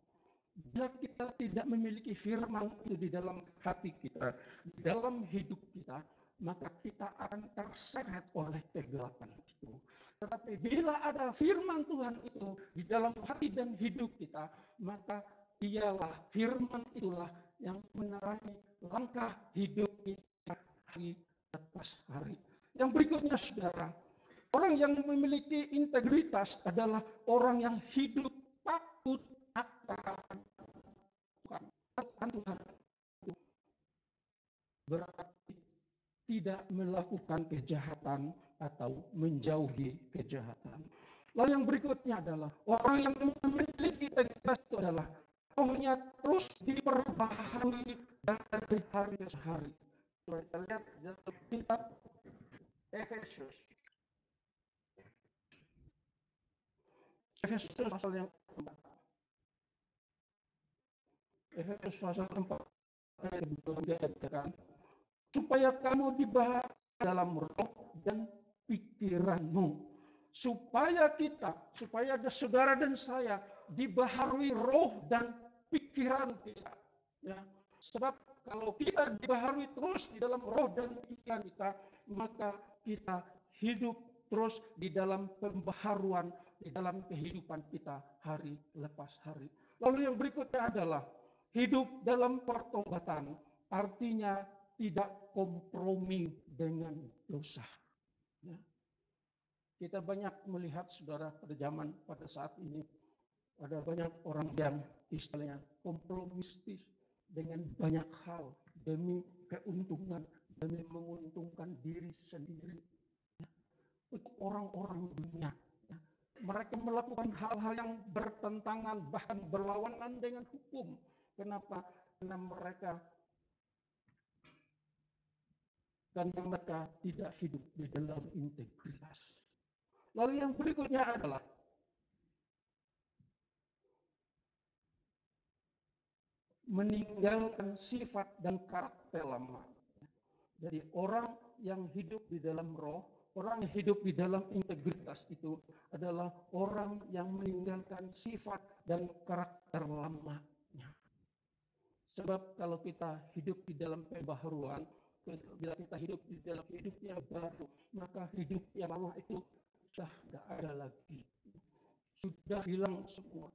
Bila kita tidak memiliki firman itu di dalam hati kita, di dalam hidup kita, maka kita akan terseret oleh kegelapan itu. Tetapi bila ada firman Tuhan itu di dalam hati dan hidup kita, maka ialah firman itulah yang menerangi langkah hidup kita hari lepas hari. Yang berikutnya, saudara, orang yang memiliki integritas adalah orang yang hidup takut akan Tuhan. Akan Tuhan itu berarti tidak melakukan kejahatan atau menjauhi kejahatan. Lalu yang berikutnya adalah orang yang memiliki integritas itu adalah rohnya terus diperbaharui dari hari ke hari. Kita lihat dalam kitab Efesus. Efesus pasal yang keempat. Efesus pasal 4 ayat 2 dikatakan, supaya kamu dibahas dalam roh dan pikiranmu. Supaya ada saudara dan saya dibaharui roh dan pikiran kita. Ya. Sebab kalau kita dibaharui terus di dalam roh dan pikiran kita, maka kita hidup terus di dalam pembaharuan di dalam kehidupan kita hari lepas hari. Lalu yang berikutnya adalah hidup dalam pertobatan, artinya tidak kompromi dengan dosa. Ya. Kita banyak melihat, saudara, pada saat ini ada banyak orang yang istilahnya kompromistis dengan banyak hal demi keuntungan, demi menguntungkan diri sendiri. Ya. Untuk orang-orang dunia, ya. Mereka melakukan hal-hal yang bertentangan, bahkan berlawanan dengan hukum. Kenapa? Karena mereka tidak hidup di dalam integritas. Lalu yang berikutnya adalah meninggalkan sifat dan karakter lama. Jadi orang yang hidup di dalam roh, orang yang hidup di dalam integritas itu adalah orang yang meninggalkan sifat dan karakter lamanya. Sebab kalau kita hidup di dalam pembaharuan, bila kita hidup di dalam hidup yang baru, maka hidup yang lama itu sudah tidak ada lagi. Sudah hilang semua.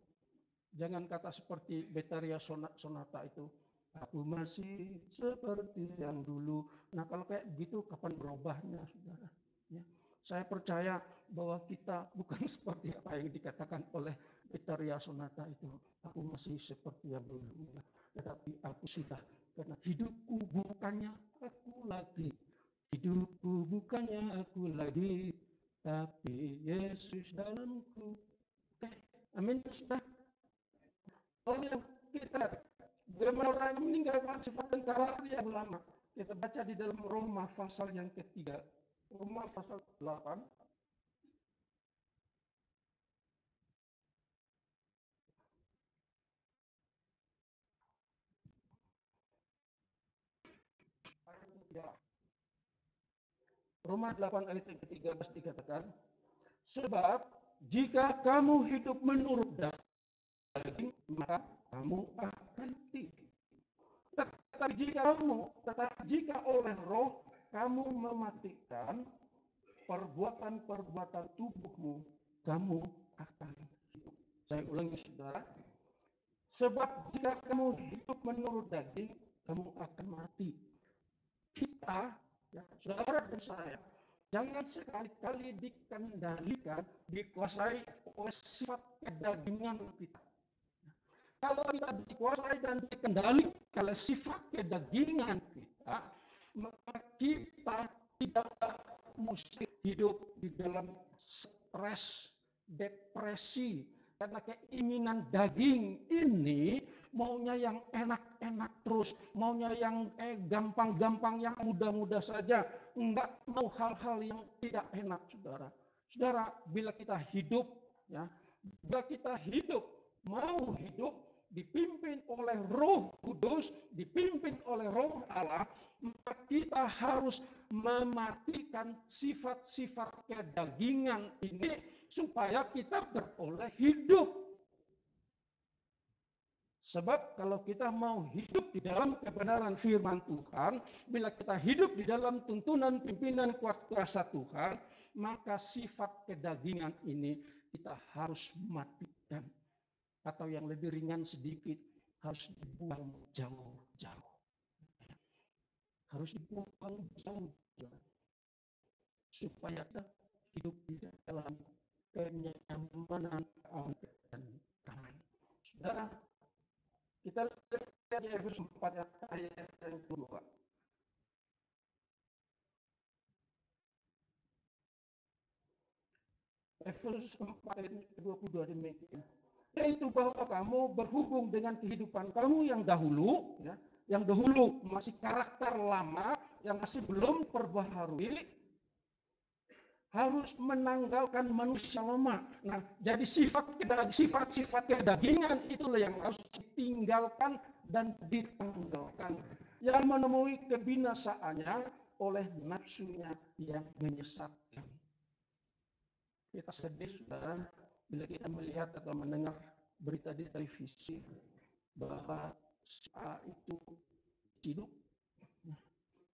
Jangan kata seperti Bettaria Sonata itu, aku masih seperti yang dulu. Nah kalau kayak begitu kapan berubahnya, saudara? Ya. Saya percaya bahwa kita bukan seperti apa yang dikatakan oleh Bettaria Sonata itu. Aku masih seperti yang dulu. Tetapi aku sudah, karena hidupku bukannya aku lagi. Hidupku bukannya aku lagi, tapi Yesus dalamku. Oke, amin, sudah. Kalau yang kita bagaimana orang yang meninggalkan sifat dan karakter yang lama, kita baca di dalam Roma pasal yang ketiga, Roma pasal 8. Roma 8 ayat yang ke-13 dikatakan, sebab jika kamu hidup menurut daging, maka kamu akan mati. Tetapi jika oleh roh kamu mematikan perbuatan-perbuatan tubuhmu, kamu akan hidup. Saya ulangi, saudara. Sebab jika kamu hidup menurut daging, kamu akan mati. Kita, ya, saudara dan saya, jangan sekali-kali dikendalikan, dikuasai oleh sifat kedagingan kita. Kalau kita dikuasai dan dikendalikan kalau sifat kedagingan kita, maka kita tidak mesti hidup di dalam stres, depresi, karena keinginan daging ini maunya yang enak-enak terus, maunya yang gampang-gampang, yang mudah-mudah saja, enggak mau hal-hal yang tidak enak, saudara. Saudara, bila kita hidup, ya, bila kita hidup, mau hidup dipimpin oleh Roh Kudus, dipimpin oleh Roh Allah, maka kita harus mematikan sifat-sifat kedagingan ini supaya kita beroleh hidup. Sebab kalau kita mau hidup di dalam kebenaran firman Tuhan, bila kita hidup di dalam tuntunan pimpinan kuasa Tuhan, maka sifat kedagingan ini kita harus matikan. Atau yang lebih ringan sedikit, harus dibuang jauh-jauh. Harus dibuang jauh-jauh. Supaya kita hidup di dalam kenyamanan dan damai. Saudara, kita lihat di Efesus 4 ayat yang kedua. Efesus 4 ayat 22 demikian. Yaitu bahwa kamu berhubung dengan kehidupan kamu yang dahulu, ya, yang dahulu masih karakter lama, yang masih belum perbaharui, harus menanggalkan manusia lama. Nah, jadi sifat-sifat kedagingan itulah yang harus ditinggalkan dan ditanggalkan. Yang menemui kebinasaannya oleh nafsunya yang menyesatkan. Kita sedih, saudara, bila kita melihat atau mendengar berita di televisi bahwa si A itu diciduk.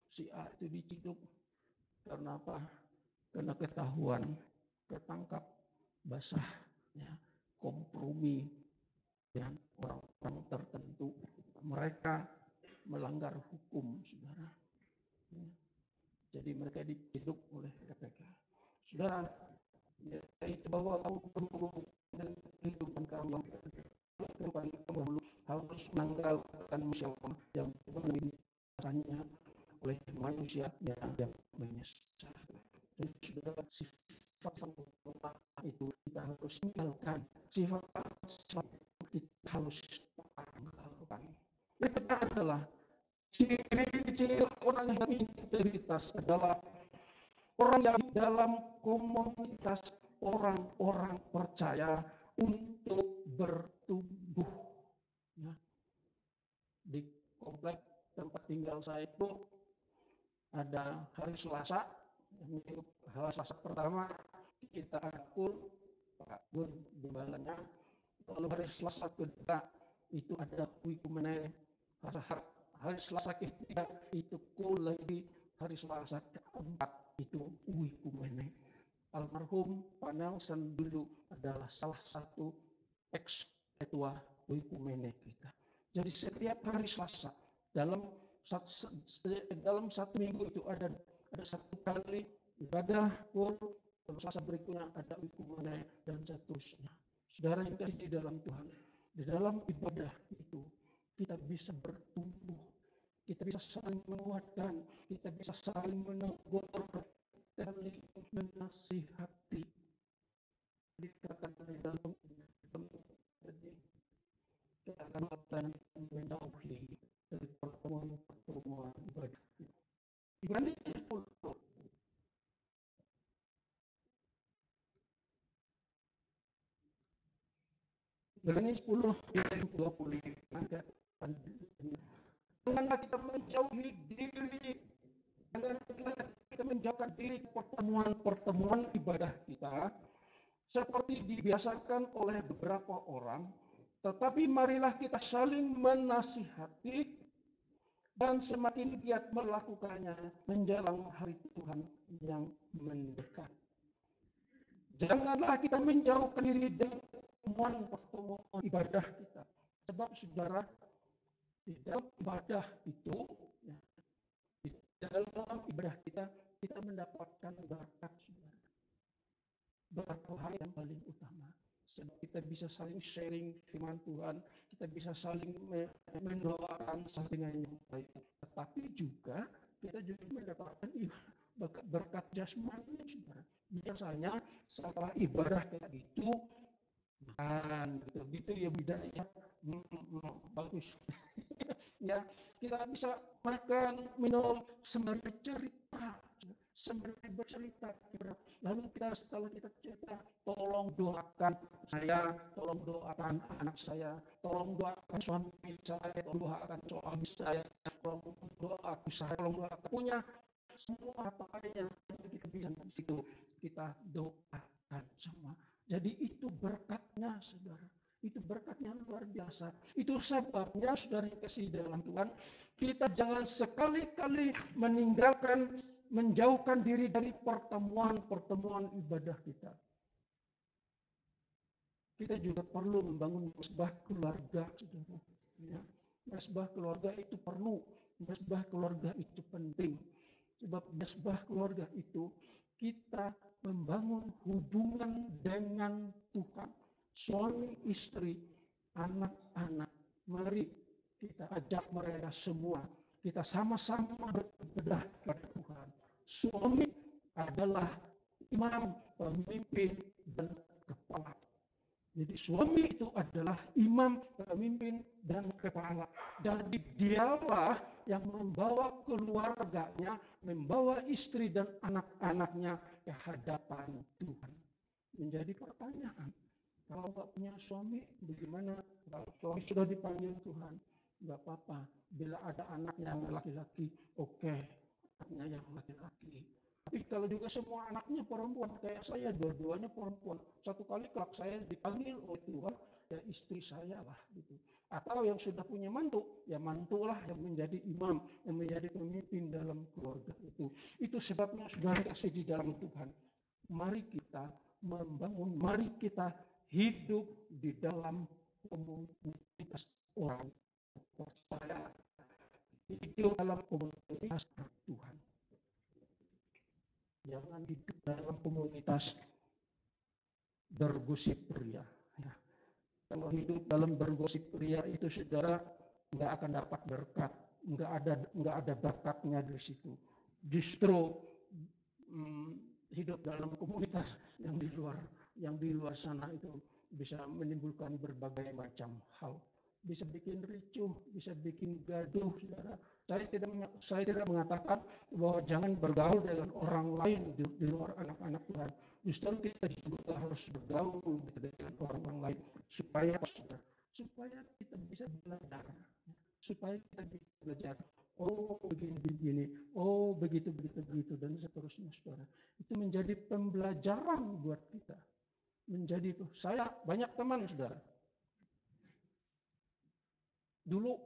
Si A itu diciduk karena apa? Karena ketahuan, ketangkap basah, ya, kompromi dengan orang-orang tertentu. Mereka melanggar hukum, saudara. Ya. Jadi mereka diciduk oleh KPK. Saudara, yaitu bahwa kamu berhubung dengan kehidupan kamu harus menanggalkan manusia yang rasanya oleh manusia yang menyesal. Dan saudara, sifat itu kita harus tinggalkan. Sifat kita harus tanggalkan. Berikutnya adalah ciri-ciri orang yang integritas adalah orang yang dalam komunitas orang-orang percaya untuk bertumbuh. Ya. Di komplek tempat tinggal saya itu ada hari Selasa. Hari Selasa pertama kita akur Pak Gun gimbalanya. Lalu hari Selasa kedua itu ada wikumene. Hari Selasa ketiga itu lagi. Hari Selasa keempat itu wikumene. Almarhum Pak Nelson dulu adalah salah satu ex-ketua wikumene kita. Jadi setiap hari Selasa dalam satu minggu itu ada satu kali ibadah, lalu Selasa berikutnya ada wikumene dan seterusnya. Saudara yang kasih di dalam Tuhan, di dalam ibadah itu kita bisa bertumbuh, kita bisa saling menguatkan, kita bisa saling menegur, saling menasihati. Dikatakan di dalam kita akan melakukan menjauhi dari pertemuan-pertemuan ibadah. Ibrani 10. Ibrani 10 ayat 20. Janganlah kita menjauhi diri, janganlah kita menjauhkan diri pertemuan-pertemuan ibadah kita seperti dibiasakan oleh beberapa orang, tetapi marilah kita saling menasihati dan semakin giat melakukannya menjelang hari Tuhan yang mendekat. Janganlah kita menjauhkan diri dari pertemuan ibadah kita. Sebab saudara, di dalam ibadah itu, ya, di dalam ibadah kita mendapatkan berkat, saudara. Berkat hal yang paling utama. Sebab kita bisa saling sharing firman Tuhan, kita bisa saling mendoakan satu dengan yang baik. Tetapi juga kita juga mendapatkan berkat jasmani, saudara. Biasanya setelah ibadah kayak gitu, makan gitu ya budaya bagus. Ya, kita bisa makan, minum sembari cerita, sembari bercerita. Lalu setelah kita cerita, tolong doakan saya, tolong doakan anak saya, tolong doakan suami saya, tolong doakan suami saya, tolong doakan saya, tolong doakan punya semua apa yang kita bisa di situ kita doakan semua. Jadi itu berkatnya, saudara. Itu berkatnya luar biasa. Itu sebabnya, saudara yang kasih dalam Tuhan, kita jangan sekali-kali menjauhkan diri dari pertemuan ibadah kita. Kita juga perlu membangun mesbah keluarga, saudara. Ya. Mesbah keluarga itu perlu. Mesbah keluarga itu penting. Sebab mesbah keluarga itu kita membangun hubungan dengan Tuhan. Suami, istri, anak-anak. Mari kita ajak mereka semua. Kita sama-sama beribadah kepada Tuhan. Suami adalah imam, pemimpin, dan kepala. Jadi suami itu adalah imam, pemimpin, dan kepala. Jadi dialah yang membawa keluarganya, membawa istri dan anak-anaknya ke hadapan Tuhan. Menjadi pertanyaan, kalau nggak punya suami, bagaimana? Kalau suami sudah dipanggil Tuhan, nggak apa-apa. Bila ada anaknya yang laki-laki, oke, anaknya yang laki-laki. Tapi kalau juga semua anaknya perempuan, kayak saya, dua-duanya perempuan. Satu kali kelak saya dipanggil oleh Tuhan, ya istri saya lah. Gitu. Atau yang sudah punya mantu, ya mantulah yang menjadi imam, yang menjadi pemimpin dalam keluarga itu. Itu sebabnya sudah kasih di dalam Tuhan. Mari kita membangun, mari kita hidup di dalam komunitas orang percaya, hidup dalam komunitas Tuhan. Jangan hidup dalam komunitas bergosip pria. Ya. Kalau hidup dalam bergosip pria itu, saudara, nggak akan dapat berkat, nggak ada berkatnya di situ. Justru hidup dalam komunitas yang di luar sana itu bisa menimbulkan berbagai macam hal. Bisa bikin ricuh, bisa bikin gaduh, saudara. Saya tidak mengatakan bahwa jangan bergaul dengan orang lain di luar anak-anak Tuhan. Justru kita juga harus bergaul dengan orang lain supaya kita bisa belajar, supaya kita bisa belajar. Oh begini, oh begitu dan seterusnya, saudara. Itu menjadi pembelajaran buat kita. Saya banyak teman, saudara. Dulu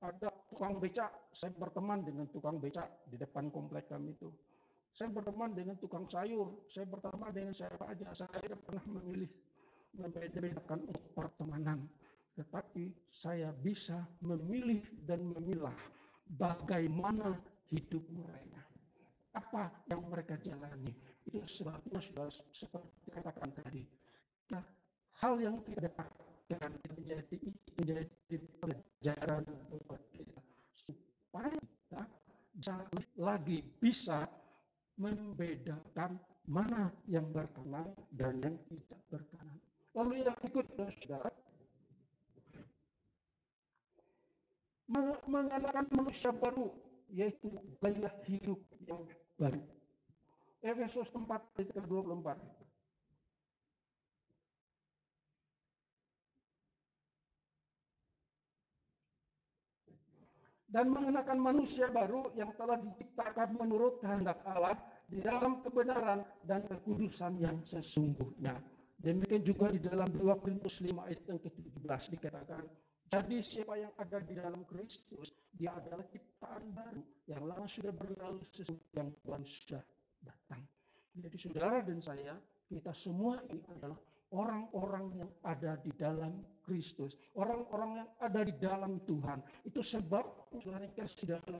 ada tukang becak, saya berteman dengan tukang becak di depan komplek kami itu. Saya berteman dengan tukang sayur, saya berteman dengan siapa aja. Saya tidak pernah membedakan pertemanan. Tetapi saya bisa memilih dan memilah bagaimana hidup mereka. Apa yang mereka jalani. Itu sebabnya sudah seperti katakan tadi. Nah, hal yang kita dapatkan menjadi pelajaran buat kita. Supaya kita lagi bisa membedakan mana yang berkenan dan yang tidak berkenan. Lalu yang berikutnya, saudara, mengenakan manusia baru, yaitu gaya hidup yang baru. Efesus 4:24. Dan mengenakan manusia baru yang telah diciptakan menurut kehendak Allah di dalam kebenaran dan kekudusan yang sesungguhnya. Demikian juga di dalam 2 Korintus 5 ayat yang ke-17 dikatakan, jadi siapa yang ada di dalam Kristus, dia adalah ciptaan baru, yang lama sudah berlalu, yang baru sudah datang. Jadi saudara dan saya, kita semua ini adalah orang-orang yang ada di dalam Kristus, orang-orang yang ada di dalam Tuhan. Itu sebab saudara kasih dalam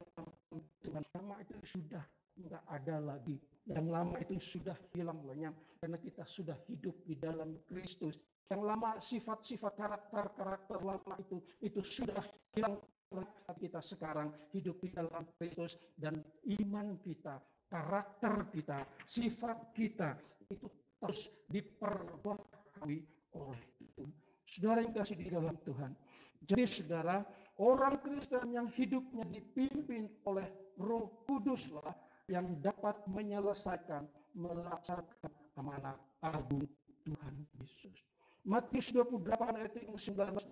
Tuhan, nama itu sudah nggak ada lagi Yang lama itu sudah hilang lenyap karena kita sudah hidup di dalam Kristus. Yang lama sifat-sifat karakter lama itu sudah hilang. Kita sekarang hidup di dalam Kristus dan iman kita, karakter kita, sifat kita itu terus diperbaharui oleh Tuhan. Saudara yang kasih di dalam Tuhan. Jadi saudara, orang Kristen yang hidupnya dipimpin oleh Roh Kuduslah yang dapat menyelesaikan, melaksanakan amanat agung Tuhan Yesus. Matius 28 ayat 19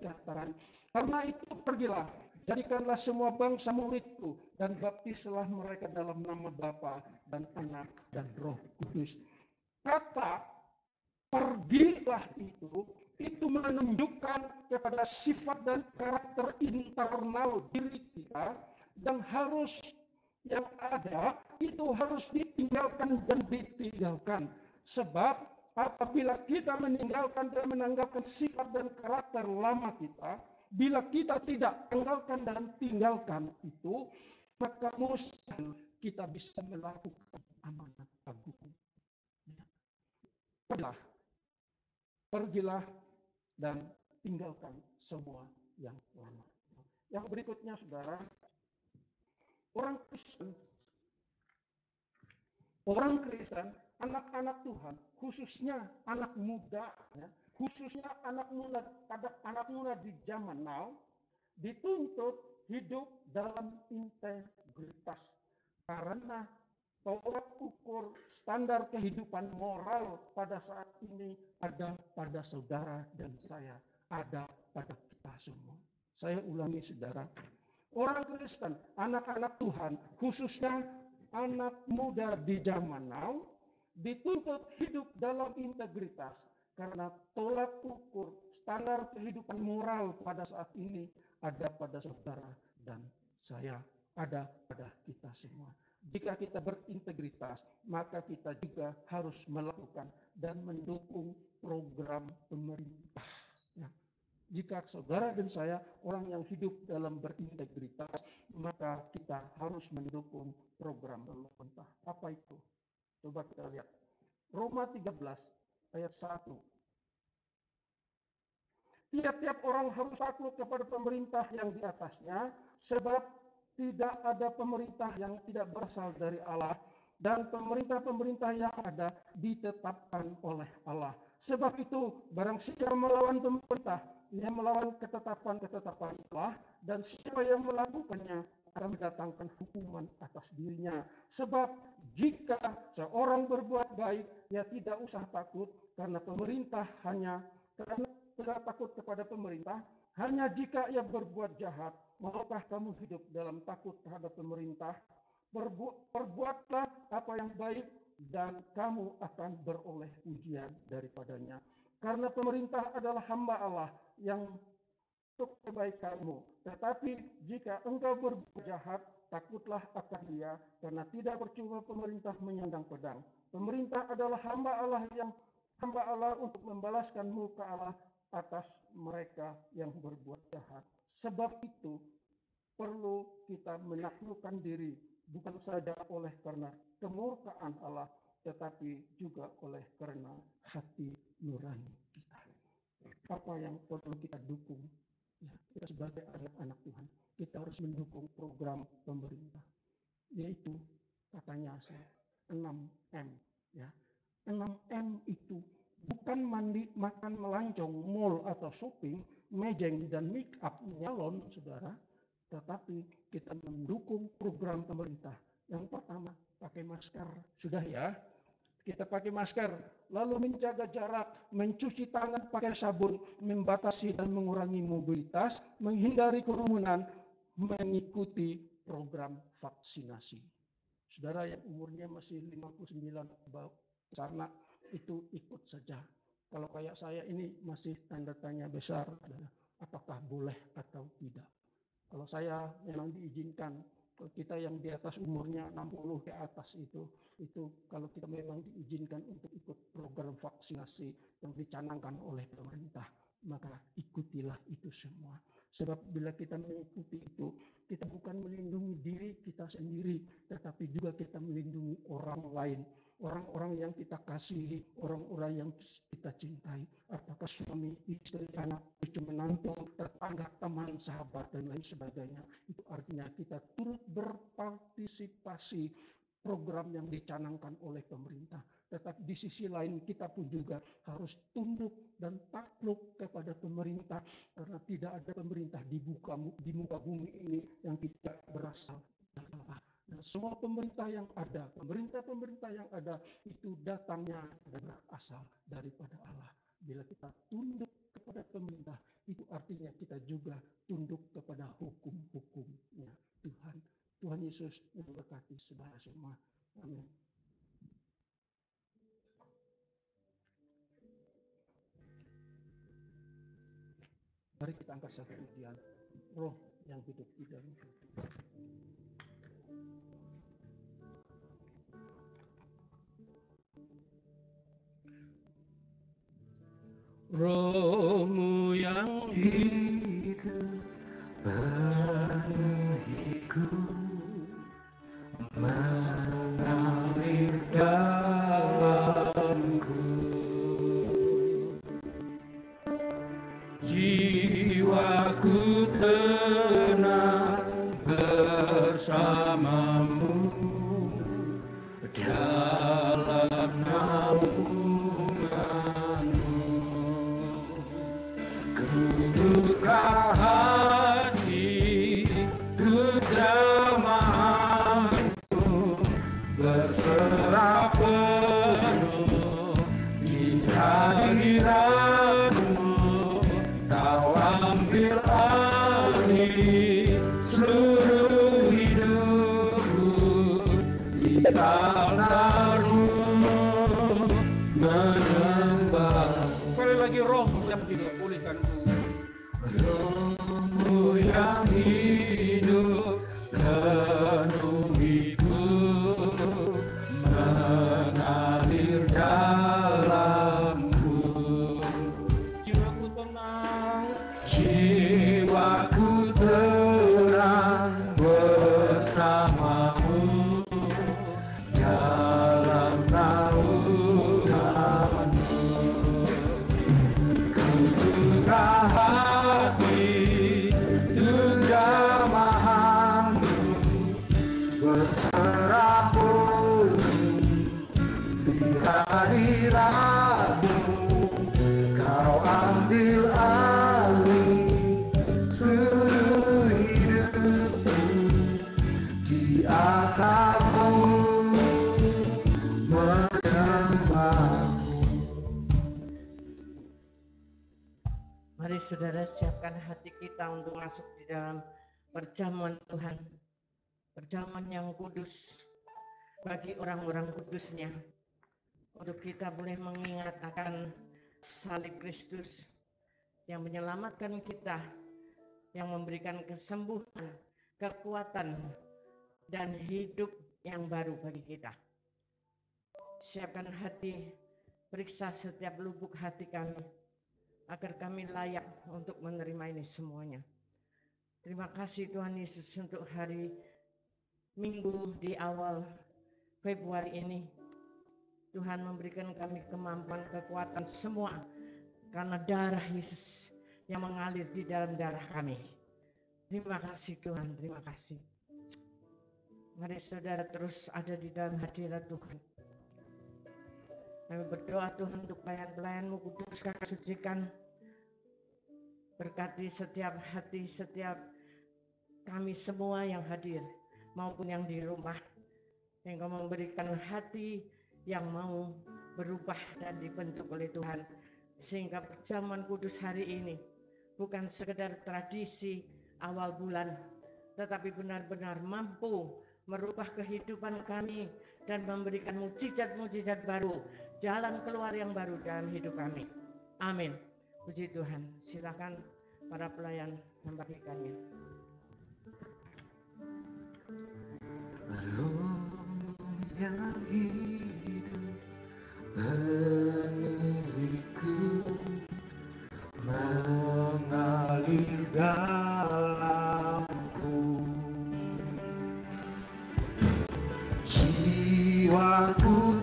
dikatakan, karena itu pergilah, jadikanlah semua bangsa muridku, dan baptislah mereka dalam nama Bapa dan Anak dan Roh Kudus. Kata pergilah itu menunjukkan kepada sifat dan karakter internal diri kita, dan harus yang ada itu harus ditinggalkan dan ditinggalkan. Sebab apabila kita meninggalkan dan menanggalkan sifat dan karakter lama kita, bila kita tidak tinggalkan dan tinggalkan itu, maka mustahil kita bisa melakukan amanat agung. Pergilah dan tinggalkan semua yang lama. Yang berikutnya saudara, orang Kristen, anak-anak Tuhan, khususnya anak muda, khususnya anak muda di zaman now, dituntut hidup dalam integritas. Karena tolak ukur standar kehidupan moral pada saat ini ada pada saudara dan saya, ada pada kita semua. Saya ulangi saudara, orang Kristen, anak-anak Tuhan, khususnya anak muda di zaman now, dituntut hidup dalam integritas. Karena tolak ukur standar kehidupan moral pada saat ini ada pada saudara dan saya, ada pada kita semua. Jika kita berintegritas, maka kita juga harus melakukan dan mendukung program pemerintah. Ya. Jika saudara dan saya orang yang hidup dalam berintegritas, maka kita harus mendukung program pemerintah. Apa itu? Coba kita lihat. Roma 13 ayat 1. Tiap-tiap orang harus takluk kepada pemerintah yang di atasnya, sebab tidak ada pemerintah yang tidak berasal dari Allah, dan pemerintah-pemerintah yang ada ditetapkan oleh Allah. Sebab itu, barang siapa melawan pemerintah, ia melawan ketetapan-ketetapan Allah, dan siapa yang melakukannya akan mendatangkan hukuman atas dirinya. Sebab jika seorang berbuat baik, ia tidak usah takut, karena tidak takut kepada pemerintah. Hanya jika ia berbuat jahat, maukah kamu hidup dalam takut terhadap pemerintah? Perbuatlah apa yang baik, dan kamu akan beroleh ujian daripadanya. Karena pemerintah adalah hamba Allah yang untuk kebaikanmu. Tetapi jika engkau berbuat jahat, takutlah akan dia, karena tidak percuma pemerintah menyandang pedang. Pemerintah adalah hamba Allah untuk membalaskan muka Allah atas mereka yang berbuat jahat. Sebab itu perlu kita menaklukkan diri, bukan saja oleh karena kemurkaan Allah, tetapi juga oleh karena hati nurani kita. Apa yang perlu kita dukung? Ya, kita sebagai anak-anak Tuhan, kita harus mendukung program pemerintah, yaitu katanya 6M. Ya, 6M itu bukan mandi, makan, melancong, mall atau shopping, mejeng dan make up, nyalon, saudara. Tetapi kita mendukung program pemerintah. Yang pertama, pakai masker. Sudah ya, kita pakai masker, lalu menjaga jarak, mencuci tangan pakai sabun, membatasi dan mengurangi mobilitas, menghindari kerumunan, mengikuti program vaksinasi. Saudara yang umurnya masih 59 sana itu ikut saja. Kalau kayak saya ini masih tanda tanya besar, apakah boleh atau tidak. Kalau saya memang diizinkan, kalau kita yang di atas umurnya 60 ke atas itu kalau kita memang diizinkan untuk ikut program vaksinasi yang dicanangkan oleh pemerintah, maka ikutilah itu semua. Sebab bila kita mengikuti itu, kita bukan melindungi diri kita sendiri, tetapi juga kita melindungi orang lain. orang-orang yang kita kasihi, orang-orang yang kita cintai. Apakah suami, istri, anak, cucu menantu, tetangga, teman, sahabat, dan lain sebagainya. Itu artinya kita turut berpartisipasi program yang dicanangkan oleh pemerintah. Tetapi di sisi lain kita pun juga harus tunduk dan takluk kepada pemerintah, karena tidak ada pemerintah di muka bumi ini yang tidak berasal dari Allah. Nah, semua pemerintah yang ada, pemerintah yang ada itu datangnya dan berasal daripada Allah. Bila kita tunduk kepada pemerintah, itu artinya kita juga tunduk kepada hukum-hukumnya Tuhan. Tuhan Yesus memberkati saudara semua. Amin. Mari kita angkat satu pujian, Roh yang hidup di dalam kita. Rohmu yang hidup penuhiku, mengalir dalamku. Jiwaku tenang bersamamu dalam naunganmu. Buka hati ku jamaahmu, berserah penuh di hadiratmu. Kau ambil alih seluruh hidupku, di altarmu menyembah. Sekali lagi, Roh yang hidup pulihkanku. Rohmu yang hidup penuhiku, mengalir dalamku. Jiwaku tenang, jiwaku tenang bersamamu dalam naunganmu. Ku buka hati untuk jamaahmu, berserah penuh di hadiratmu. Kau ambil alih seluruh hidupku, di altarmu menyembahmu. Mari saudara siapkan hati kita untuk masuk di dalam perjamuan Tuhan. Perjamuan yang kudus bagi orang-orang kudusnya. Untuk kita boleh mengingat akan salib Kristus yang menyelamatkan kita, yang memberikan kesembuhan, kekuatan, dan hidup yang baru bagi kita. Siapkan hati, periksa setiap lubuk hati kami, agar kami layak untuk menerima ini semuanya. Terima kasih Tuhan Yesus untuk hari Minggu di awal Februari ini. Tuhan memberikan kami kemampuan, kekuatan semua karena darah Yesus yang mengalir di dalam darah kami. Terima kasih Tuhan, terima kasih. Mari saudara terus ada di dalam hadirat Tuhan. Kami berdoa Tuhan untuk pelayan-pelayan-Mu, kuduskan, sucikan, berkati setiap hati, setiap kami semua yang hadir maupun yang di rumah. Engkau memberikan hati yang mau berubah dan dibentuk oleh Tuhan, sehingga perjamuan kudus hari ini bukan sekedar tradisi awal bulan, tetapi benar-benar mampu merubah kehidupan kami dan memberikan mukjizat-mukjizat baru, jalan keluar yang baru dalam hidup kami. Amin. Puji Tuhan. Silakan para pelayan membagikannya. Roh yang hidup penuhiku, mengalir dalamku. Jiwaku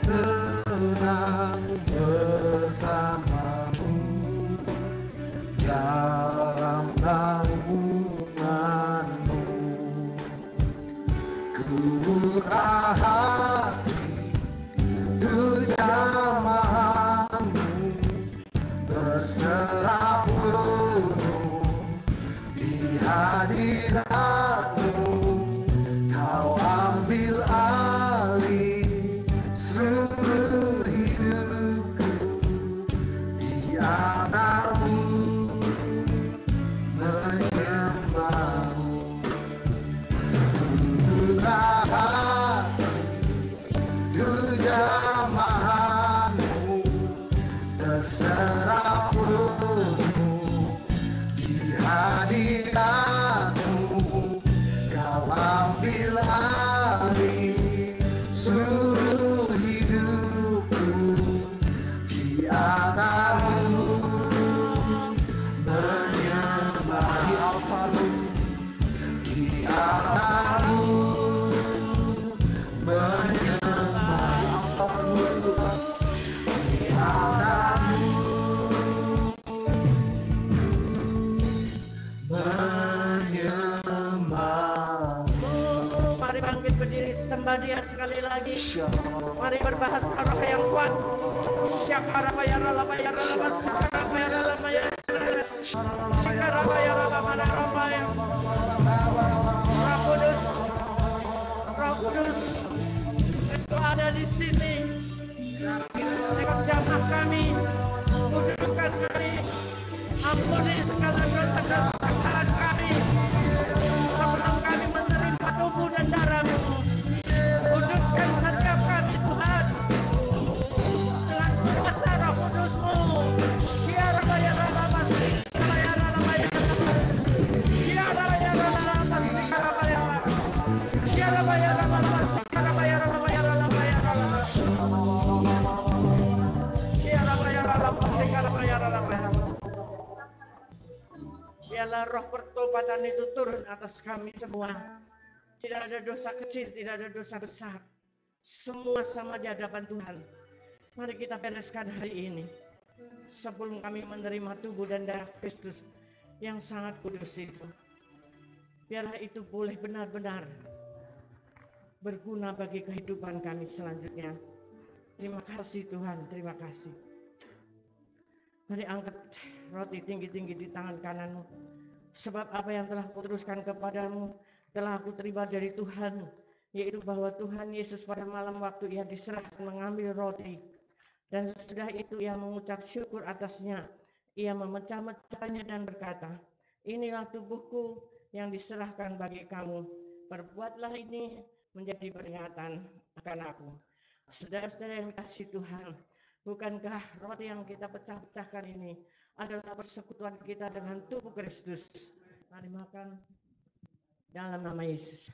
terserah penuh di hadirat-Mu. Kau ambil alih seluruh hidupku, di anakmu menyembah-Mu. Buka hati jamahan-Mu, terserah penuh di hadirat-Mu. Kau ambil alih seluruh hidupku, di anakmu menyembah. Di altarmu, di anakmu menyembah. Di altarmu, di anakmu menyembah. Mari bangkit berdiri, sembah Dia sekali lagi. Mari berbahasa roh yang kuat. Syakarabaya ralabaya ralabaya sakarabaya ralabaya sakarabaya ralabaya ralabaya. Roh Kudus, Roh Kudus, Engkau ada di sini. Engkau jamah kami, kuduskan kami, ampuni segala dosa-dosa kesalahan kami. Sebelum kami menerima tubuh dan darah-Mu, kuduskan setiap kami Tuhan dengan kuasa Roh Kudus-Mu. Biarlah roh pertobatan itu turun atas kami semua. Tidak ada dosa kecil, tidak ada dosa besar. Semua sama di hadapan Tuhan. Mari kita bereskan hari ini. Sebelum kami menerima tubuh dan darah Kristus yang sangat kudus itu. Biarlah itu boleh benar-benar berguna bagi kehidupan kami selanjutnya. Terima kasih Tuhan, terima kasih. Mari angkat roti tinggi-tinggi di tangan kananmu. Sebab apa yang telah kuteruskan kepadamu telah aku terima dari Tuhan, yaitu bahwa Tuhan Yesus pada malam waktu Ia diserahkan mengambil roti, dan sesudah itu Ia mengucap syukur atasnya. Ia memecah-mecahnya dan berkata, inilah tubuhku yang diserahkan bagi kamu. Perbuatlah ini menjadi peringatan akan aku. Saudara-saudara yang kasih Tuhan, bukankah roti yang kita pecah-pecahkan ini adalah persekutuan kita dengan tubuh Kristus? Mari makan dalam nama Yesus.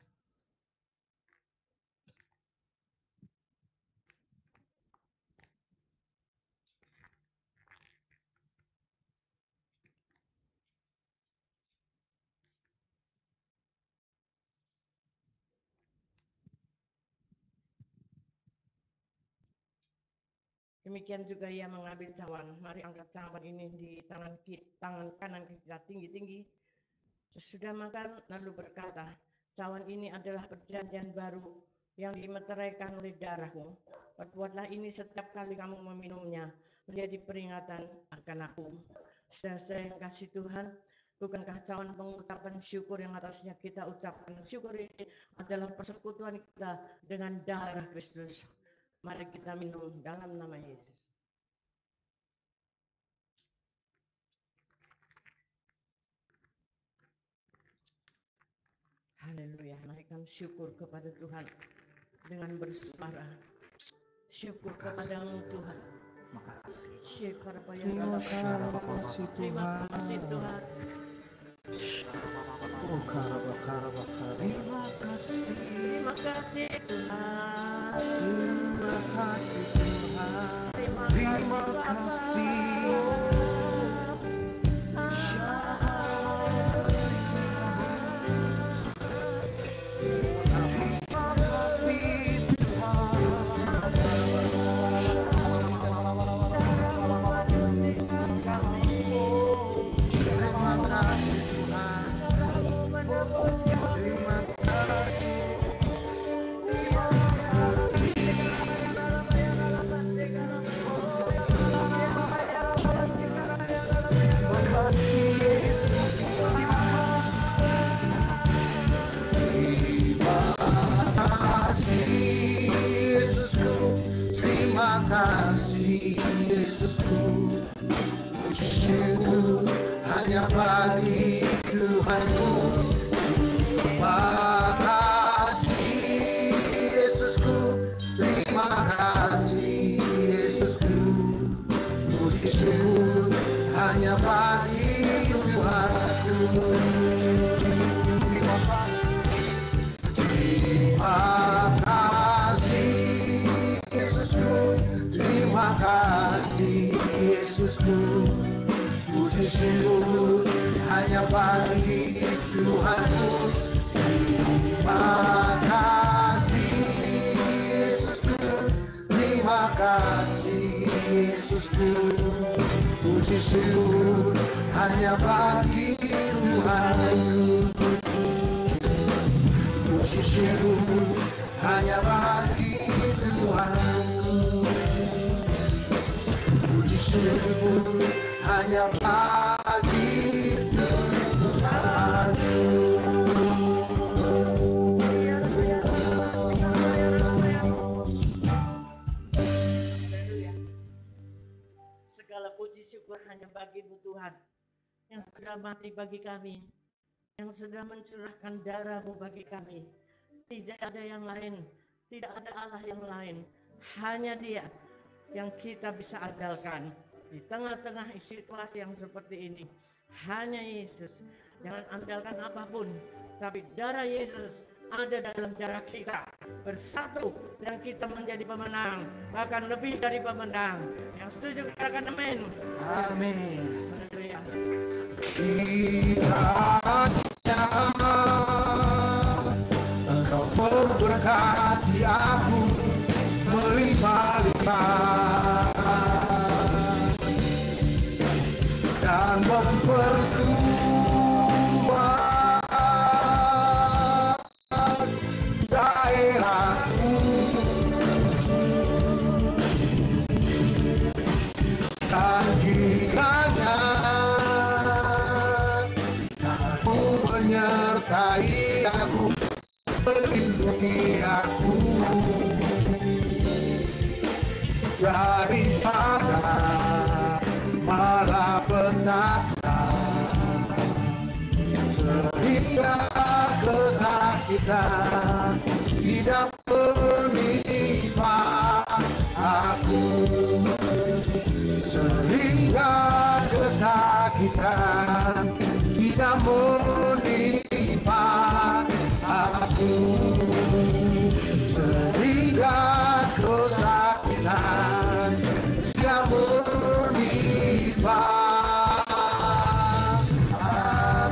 Demikian juga Ia mengambil cawan. Mari angkat cawan ini di tangan kanan kita tinggi-tinggi. Sesudah makan lalu berkata, cawan ini adalah perjanjian baru yang dimeteraikan oleh darahku. Perbuatlah ini setiap kali kamu meminumnya menjadi peringatan akan aku. Saudara-saudara yang kasih Tuhan, bukankah cawan pengucapan syukur yang atasnya kita ucapkan syukur ini adalah persekutuan kita dengan darah Kristus. Mari kita minum dalam nama Yesus. Haleluya, mari kami syukur kepada Tuhan dengan bersuara. Syukur kepadamu Tuhan. Makasih. Terima kasih Tuhan. Terima kasih Tuhan. Terima kasih. Terima kasih Tuhan. Terima kasih Tuhan. Terima kasih. hanya bagi Tuhanku. Terima kasih Yesusku, terima kasih Yesusku. Puji syukur hanya bagi Tuhanku. Terima kasih, terima kasih Yesusku, terima kasih Yesusku. Puji syukur hanya bagi Tuhanku. Terima kasih Yesusku, terima kasih Yesusku. Puji syukur hanya bagi Tuhanku. Puji syukur hanya bagi Tuhanku. Puji syukur hanya bagi Tuhanku. Segala puji syukur hanya bagi-Mu Tuhan, yang sudah mati bagi kami, yang sudah mencurahkan darah-Mu bagi kami. Tidak ada yang lain, tidak ada Allah yang lain, hanya Dia yang kita bisa andalkan di tengah-tengah situasi yang seperti ini. Hanya Yesus. Jangan andalkan apapun, tapi darah Yesus ada dalam darah kita, bersatu dan kita menjadi pemenang, bahkan lebih dari pemenang. Yang setuju katakan amin. Amin. Haleluya. Kiranya Engkau memberkati aku melimpah-limpah dan memperluas daerahku, dan kiranya Kamu menyertai aku, melindungi aku daripada malapetaka, sehingga kesakitan tidak menimpa aku, sehingga kesakitan tidak menimpa aku, sehingga kesakitan tidak menimpa aku.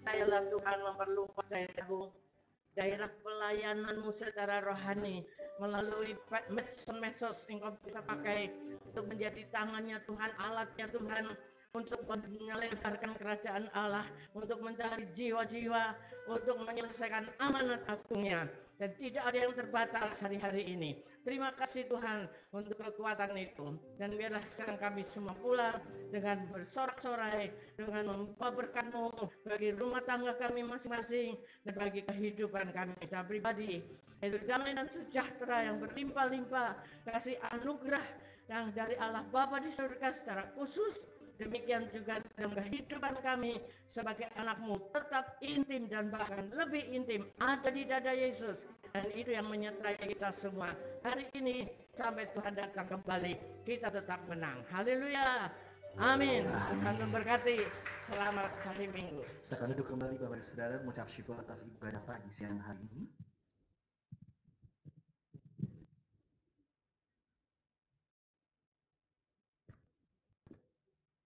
Sayalah Tuhan memperluas daerah pelayanan-Mu secara rohani melalui medsos Engkau bisa pakai untuk menjadi tangannya Tuhan, alatnya Tuhan, untuk menyelebarkan kerajaan Allah, untuk mencari jiwa-jiwa, untuk menyelesaikan amanat agungnya, dan tidak ada yang terbatas hari-hari ini. Terima kasih Tuhan untuk kekuatan itu, dan biarlah sekarang kami semua pulang dengan bersorak-sorai, dengan membawa berkat-Mu bagi rumah tangga kami masing-masing dan bagi kehidupan kami secara pribadi. Itu damai dan sejahtera yang berlimpah-limpah, kasih anugerah yang dari Allah Bapa di surga secara khusus. Demikian juga dalam kehidupan kami sebagai anak-Mu tetap intim dan bahkan lebih intim ada di dada Yesus, dan itu yang menyertai kita semua hari ini sampai Tuhan datang kembali. Kita tetap menang. Haleluya. Amin. Tuhan memberkati. Selamat hari Minggu. Silakan duduk kembali Bapak dan Saudara, mengucap syukur atas ibadah pagi siang hari ini.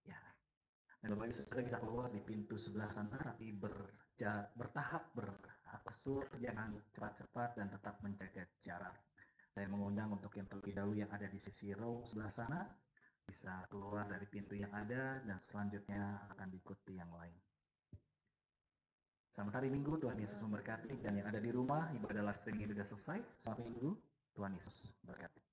Ya, dan Bapak Ibu Saudara bisa keluar di pintu sebelah sana, tapi bertahap, berangsur, jangan cepat-cepat dan tetap menjaga jarak. Saya mengundang untuk yang terlebih dahulu yang ada di sisi row sebelah sana, bisa keluar dari pintu yang ada dan selanjutnya akan diikuti yang lain. Selamat hari Minggu, Tuhan Yesus memberkati. Dan yang ada di rumah, ibadah live streaming sudah selesai. Selamat Minggu, Tuhan Yesus memberkati.